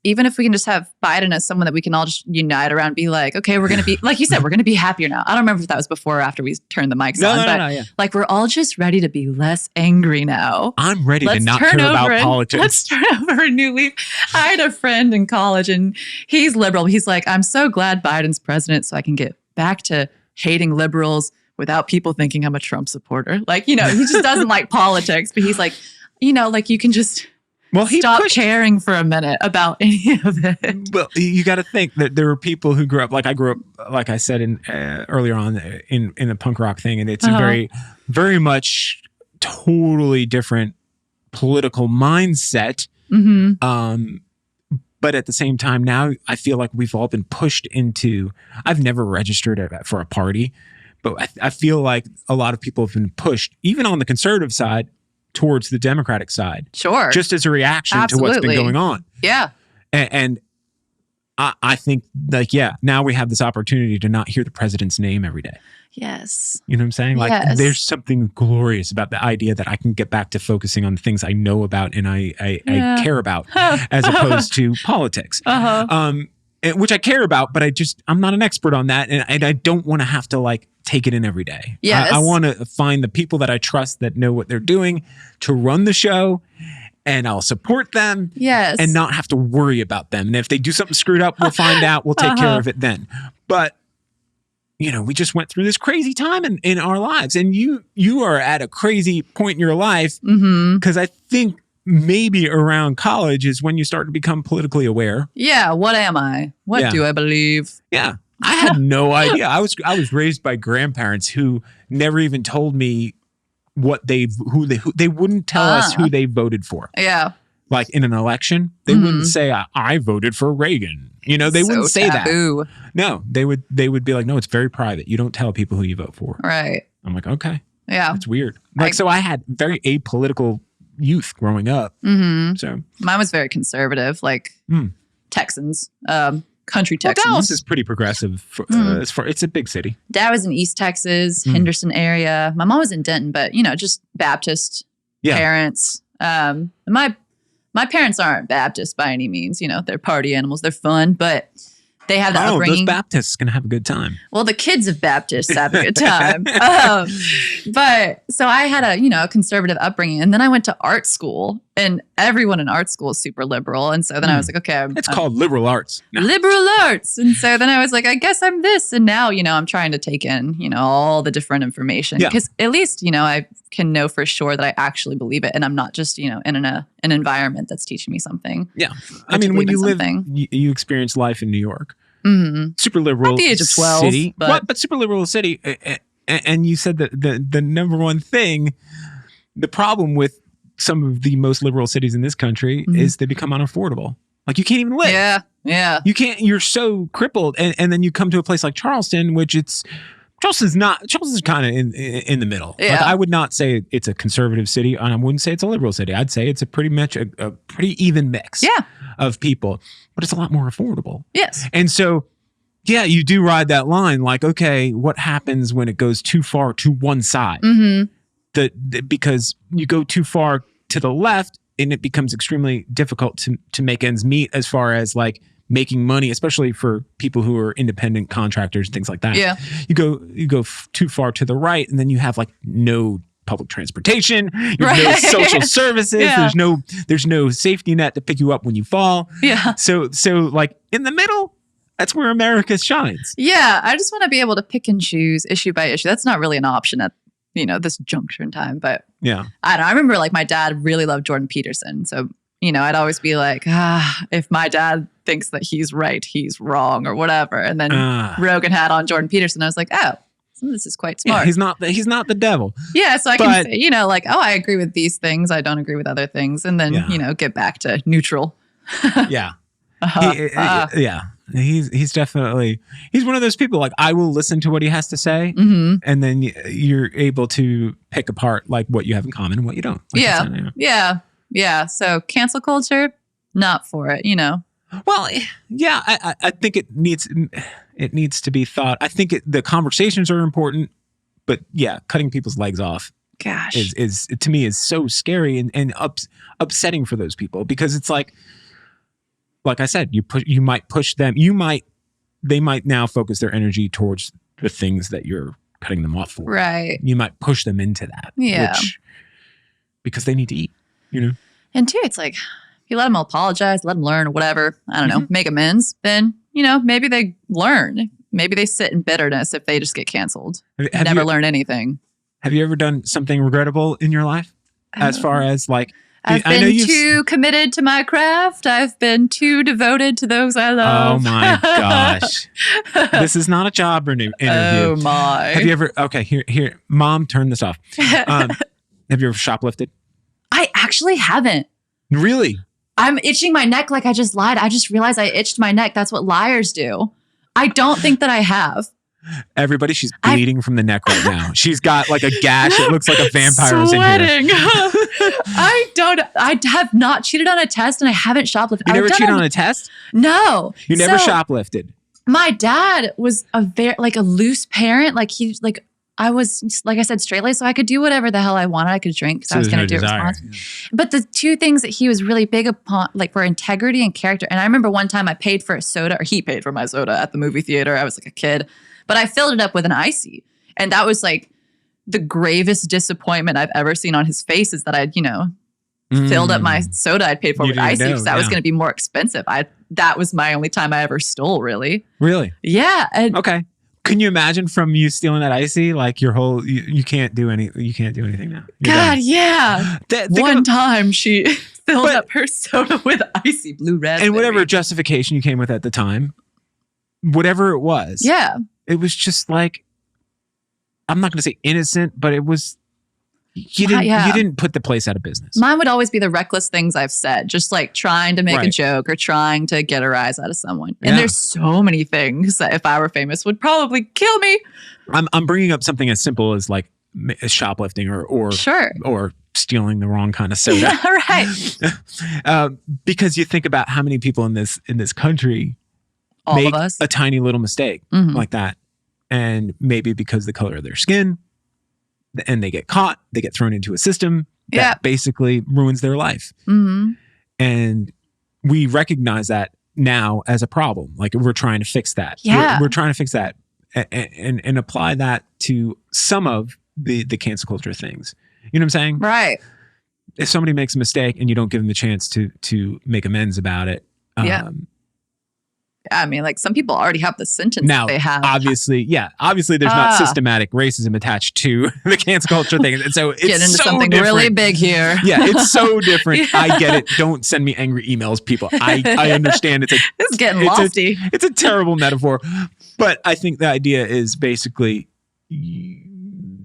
even if we can just have Biden as someone that we can all just unite around, be like, okay, we're going to be, like you said, we're going to be happier now. I don't remember if that was before or after we turned the mics on, but like we're all just ready to be less angry now. I'm ready to not care about politics. Let's turn over a new leaf. I had a friend in college and he's liberal. He's like, I'm so glad Biden's president so I can get back to hating liberals without people thinking I'm a Trump supporter. Like, he just doesn't like politics, but he's like, like you can just... stop caring for a minute about any of it. Well, you got to think that there were people who grew up, like I grew up, like I said earlier on in the punk rock thing, and it's a very, very much totally different political mindset. Mm-hmm. But at the same time, now I feel like we've all been pushed into. I've never registered for a party, but I feel like a lot of people have been pushed, even on the conservative side, towards the Democratic side. Sure. Just as a reaction to what's been going on. Yeah. And I think like, now we have this opportunity to not hear the president's name every day. Yes. You know what I'm saying? Like there's something glorious about the idea that I can get back to focusing on things I know about and I care about as opposed to politics. Which I care about, but I'm not an expert on that. And I don't want to have to like take it in every day. Yes. I want to find the people that I trust that know what they're doing to run the show, and I'll support them. Yes. And not have to worry about them. And if they do something screwed up, we'll find out. We'll take care of it then. But we just went through this crazy time in our lives, and you are at a crazy point in your life, because I think maybe around college is when you start to become politically aware. Yeah. What am I? What do I believe? Yeah. I had no idea. I was raised by grandparents who never even told me what they wouldn't tell us who they voted for. Yeah. Like in an election, they wouldn't say I voted for Reagan. They wouldn't say taboo. that. No, they would be like, no, it's very private. You don't tell people who you vote for. Right. I'm like, okay. Yeah. That's weird. So I had very apolitical youth growing up. Mm-hmm. So mine was very conservative, like Texans. Country Texans. Dallas is pretty progressive. It's a big city. Dad was in East Texas, Henderson area. My mom was in Denton, but just Baptist parents. My parents aren't Baptist by any means. They're party animals. They're fun, but they have that upbringing. Those Baptists can have a good time. Well, the kids of Baptists have a good time. But so I had a conservative upbringing, and then I went to art school, And everyone in art school is super liberal. And so then I was like, okay. It's called liberal arts. No. Liberal arts. And so then I was like, I guess I'm this. And now, I'm trying to take in, all the different information. Because at least, I can know for sure that I actually believe it. And I'm not just, in an environment that's teaching me something. Yeah. I mean, when you you experience life in New York. Mm-hmm. Super liberal at the age of 12, city. But super liberal city. And you said that the number one thing, the problem with some of the most liberal cities in this country is they become unaffordable. Like you can't even live. Yeah. You can't, you're so crippled. And then you come to a place like Charleston, Charleston's kind of in the middle. Yeah. Like I would not say it's a conservative city and I wouldn't say it's a liberal city. I'd say it's a pretty much a pretty even mix of people, but it's a lot more affordable. Yes. And so, yeah, you do ride that line. Like, okay, what happens when it goes too far to one side? Mm-hmm. Because you go too far to the left and it becomes extremely difficult to make ends meet as far as like making money, especially for people who are independent contractors, things like that. Yeah. You go too far to the right and then you have like no public transportation, you have no social services, there's no safety net to pick you up when you fall. Yeah. So like in the middle, that's where America shines. Yeah. I just want to be able to pick and choose issue by issue. That's not really an option at this juncture in time. But yeah, I don't know. I remember like my dad really loved Jordan Peterson. So, I'd always be like, if my dad thinks that he's right, he's wrong or whatever. And then Rogan had on Jordan Peterson. I was like, oh, this is quite smart. Yeah, he's not the devil. Yeah. So I can say, like, oh, I agree with these things. I don't agree with other things. And then, get back to neutral. Yeah. He's definitely, he's one of those people like I will listen to what he has to say and then you're able to pick apart like what you have in common and what you don't. Like Yeah. So cancel culture, not for it, Well, yeah, I think it needs to be thought. I think the conversations are important, but yeah, cutting people's legs off is to me is so scary and upsetting for those people because it's like I said, you might push them. They might now focus their energy towards the things that you're cutting them off for. Right. You might push them into that. Yeah. Because they need to eat, And two, it's like, if you let them apologize, let them learn or whatever, I don't know, make amends, then, maybe they learn. Maybe they sit in bitterness if they just get canceled. Never learn anything. Have you ever done something regrettable in your life? As far as like, I've been too committed to my craft. I've been too devoted to those I love. Oh my gosh. This is not a job interview. Oh my. Have you ever, okay, here, Mom, turn this off. Have you ever shoplifted? I actually haven't. Really? I'm itching my neck like I just lied. I just realized I itched my neck. That's what liars do. I don't think that I have. Everybody, she's bleeding from the neck right now. She's got like a gash. It looks like a vampire is in here. I have not cheated on a test and I haven't shoplifted. You never cheated on a test? No. You never shoplifted? My dad was a loose parent. I was, like I said, straight laced, so I could do whatever the hell I wanted. I could drink because I was going to do it responsibly. But the two things that he was really big upon, were integrity and character. And I remember one time I paid for a soda, or he paid for my soda at the movie theater. I was like a kid, but I filled it up with an icy. And that was like the gravest disappointment I've ever seen on his face is that I'd, filled up my soda I'd paid for with icy because that was going to be more expensive. That was my only time I ever stole, really. Really? Yeah. Okay. Can you imagine from you stealing that icy, like your whole, you can't do anything now. You're God, done. yeah. One time she filled up her soda with icy blue raspberry. And whatever justification you came with at the time, whatever it was. Yeah. It was just like, I'm not going to say innocent, but it was, you didn't put the place out of business. Mine would always be the reckless things I've said, just like trying to make a joke or trying to get a rise out of someone. And there's so many things that if I were famous would probably kill me. I'm bringing up something as simple as like shoplifting or stealing the wrong kind of soda. Right. Because you think about how many people in this country make a tiny little mistake like that. And maybe because the color of their skin, and they get caught, they get thrown into a system that basically ruins their life. Mm-hmm. And we recognize that now as a problem. Like we're trying to fix that. Yeah. We're trying to fix that and apply that to some of the cancel culture things. You know what I'm saying? Right. if somebody makes a mistake and you don't give them the chance to make amends about it. Yeah. I mean, like some people already have the sentence Now, they have. obviously there's not systematic racism attached to the cancel culture thing. And so it's getting into so something different. really big here. Yeah, it's so different. I get it. Don't send me angry emails, people. I understand It's getting lofty. It's a terrible metaphor. But I think the idea is basically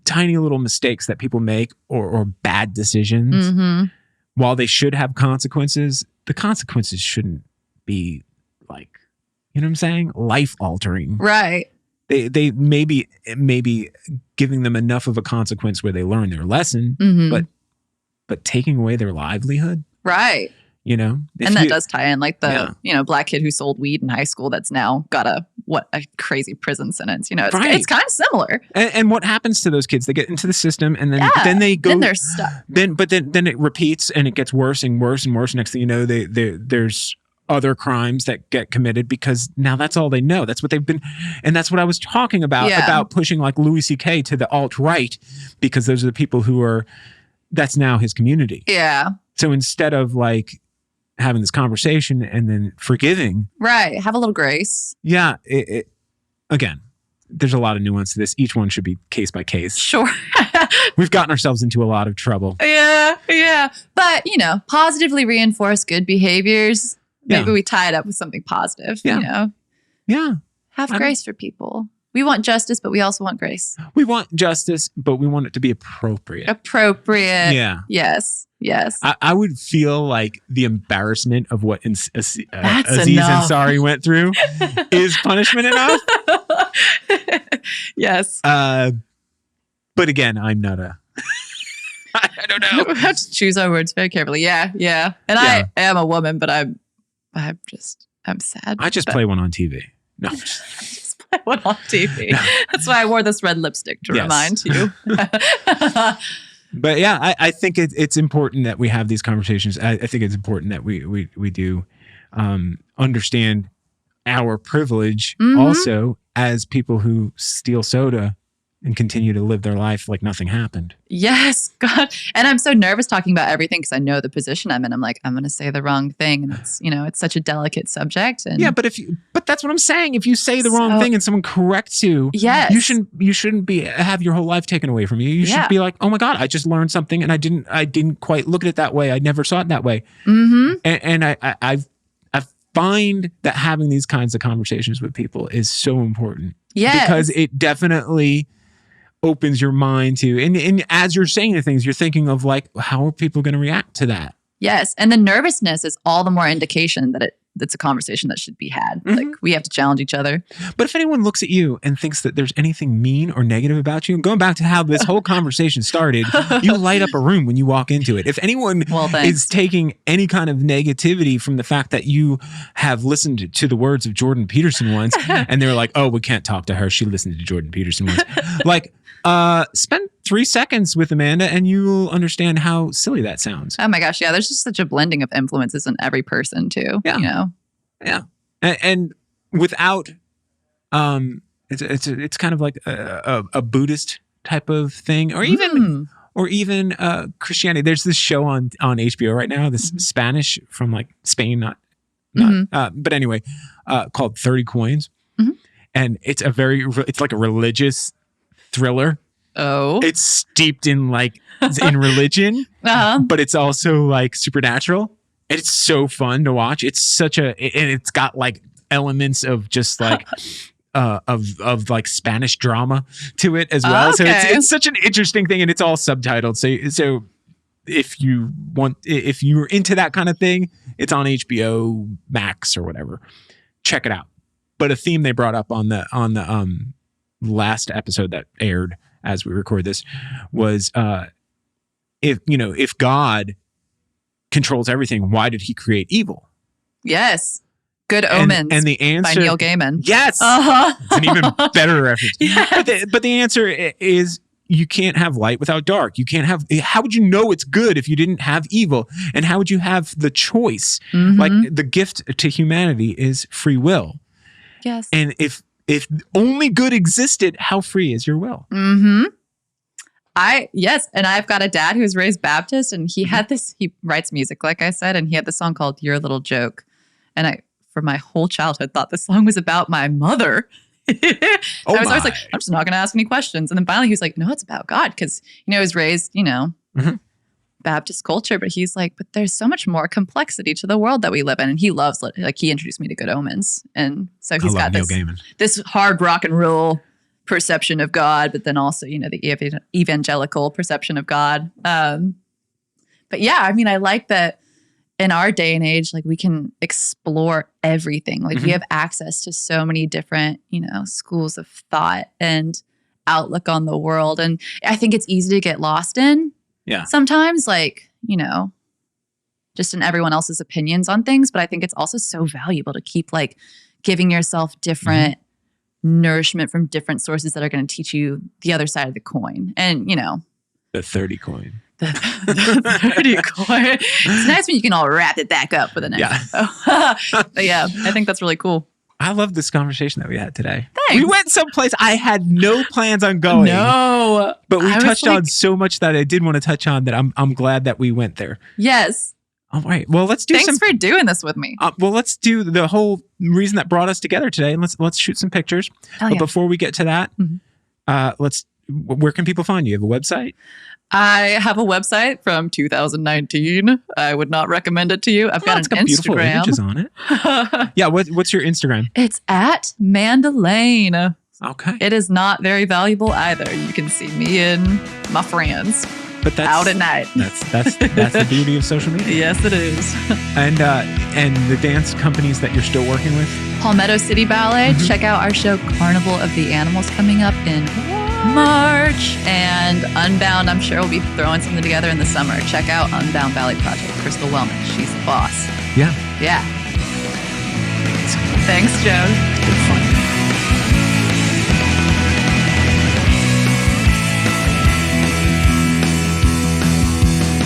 tiny little mistakes that people make or bad decisions, while they should have consequences, the consequences shouldn't be like, you know what I'm saying? Life altering. Right. They maybe giving them enough of a consequence where they learn their lesson, but taking away their livelihood. Right. You know? And that does tie in like the, black kid who sold weed in high school that's now got a crazy prison sentence. You know, it's kind of similar. And what happens to those kids? They get into the system and then they go. Then they're stuck. Then it repeats and it gets worse and worse and worse. Next thing you know, there's other crimes that get committed because now that's all they know. That's what they've been. And that's what I was talking about pushing like Louis C.K. to the alt-right, because those are the people that's now his community. Yeah. So instead of like having this conversation and then forgiving. Right. Have a little grace. Yeah. Again, there's a lot of nuance to this. Each one should be case by case. Sure. We've gotten ourselves into a lot of trouble. Yeah. But, positively reinforce good behaviors. Maybe we tie it up with something positive, Yeah. Have grace for people. We want justice, but we also want grace. We want justice, but we want it to be appropriate. Yeah. Yes. I would feel like the embarrassment of what Aziz Ansari went through is punishment enough. Yes. But again, I'm not I don't know. We have to choose our words very carefully. Yeah. And I am a woman, but I'm sad. I just play one on TV. No. Just play one on TV. No. That's why I wore this red lipstick to remind you. But yeah, I think it's important that we have these conversations. I think it's important that we do understand our privilege also as people who steal soda and continue to live their life like nothing happened. Yes, God. And I'm so nervous talking about everything because I know the position I'm in. I'm like, I'm going to say the wrong thing. And it's, it's such a delicate subject. And yeah, but that's what I'm saying. If you say the wrong thing and someone corrects you, you shouldn't have your whole life taken away from you. You should be like, oh my God, I just learned something and I didn't quite look at it that way. I never saw it that way. And I find that having these kinds of conversations with people is so important. Yeah. Because it definitely opens your mind to, and as you're saying the things, you're thinking of like, how are people going to react to that? Yes. And the nervousness is all the more indication that it's a conversation that should be had. Like we have to challenge each other. But if anyone looks at you and thinks that there's anything mean or negative about you, going back to how this whole conversation started, you light up a room when you walk into it. If anyone is taking any kind of negativity from the fact that you have listened to the words of Jordan Peterson once and they're like, oh, we can't talk to her. She listened to Jordan Peterson once. Like, spend 3 seconds with Amanda and you'll understand how silly that sounds. Oh my gosh. Yeah. There's just such a blending of influences in every person too. Yeah. Yeah. And without, it's kind of like a Buddhist type of thing or even Christianity. There's this show on HBO right now, this Spanish from like Spain, but anyway, called 30 Coins. And it's it's like a religious thriller. Oh, it's steeped in in religion, but it's also like supernatural. It's so fun to watch. It's and it's got like elements of just like of like Spanish drama to it as well. So it's such an interesting thing, and it's all subtitled. So if you're into that kind of thing, it's on HBO Max or whatever. Check it out. But a theme they brought up on the last episode that aired as we record this was if God controls everything, why did he create evil? Yes. Good Omens. And the answer by Neil Gaiman. Yes. It's an even better reference. Yes. But the answer is you can't have light without dark. How would you know it's good if you didn't have evil? And how would you have the choice? Like the gift to humanity is free will. Yes. And if only good existed, how free is your will? Yes. And I've got a dad who's raised Baptist, and he writes music, like I said, and he had this song called Your Little Joke. And I, for my whole childhood, thought the song was about my mother. I was always like, I'm just not going to ask any questions. And then finally he was like, no, it's about God. Because, he was raised, Baptist culture, but he's like, but there's so much more complexity to the world that we live in. And he loves, like, he introduced me to Good Omens. And so he's got this hard rock and roll perception of God, but then also, the evangelical perception of God. But yeah, I mean, I like that in our day and age, like, we can explore everything. Like, we have access to so many different, schools of thought and outlook on the world. And I think it's easy to get lost in. Yeah. Sometimes, like, just in everyone else's opinions on things. But I think it's also so valuable to keep, like, giving yourself different nourishment from different sources that are going to teach you the other side of the coin. And, the 30 coin. The 30 coin. It's nice when you can all wrap it back up for the next. But yeah, I think that's really cool. I love this conversation that we had today. Thanks. We went someplace I had no plans on going. No. But we touched on so much that I did want to touch on that I'm glad that we went there. Yes. All right. Well, let's do Thanks for doing this with me. Well, let's do the whole reason that brought us together today. And let's shoot some pictures. But before we get to that, where can people find you? You have a website? I have a website from 2019. I would not recommend it to you. I've got an beautiful Instagram. Images on it. Yeah. What's your Instagram? It's at Mandalane. Okay. It is not very valuable either. You can see me and my friends. But that's out at night. That's the beauty of social media. Yes, it is. And the dance companies that you're still working with? Palmetto City Ballet. Check out our show Carnival of the Animals coming up in March. And Unbound, I'm sure we'll be throwing something together in the summer. Check out Unbound Ballet Project. Crystal Wellman. She's the boss. Yeah. Yeah. Thanks, Joe. Good fun.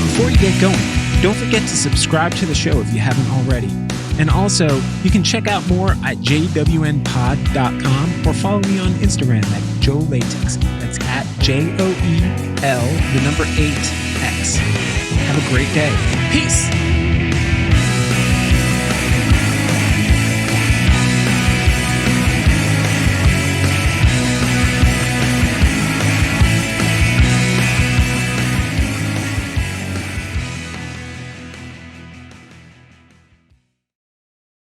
Before you get going, don't forget to subscribe to the show if you haven't already. And also, you can check out more at jwnpod.com or follow me on Instagram at JoeLatex. That's at JOEL, the number 8X. Have a great day. Peace.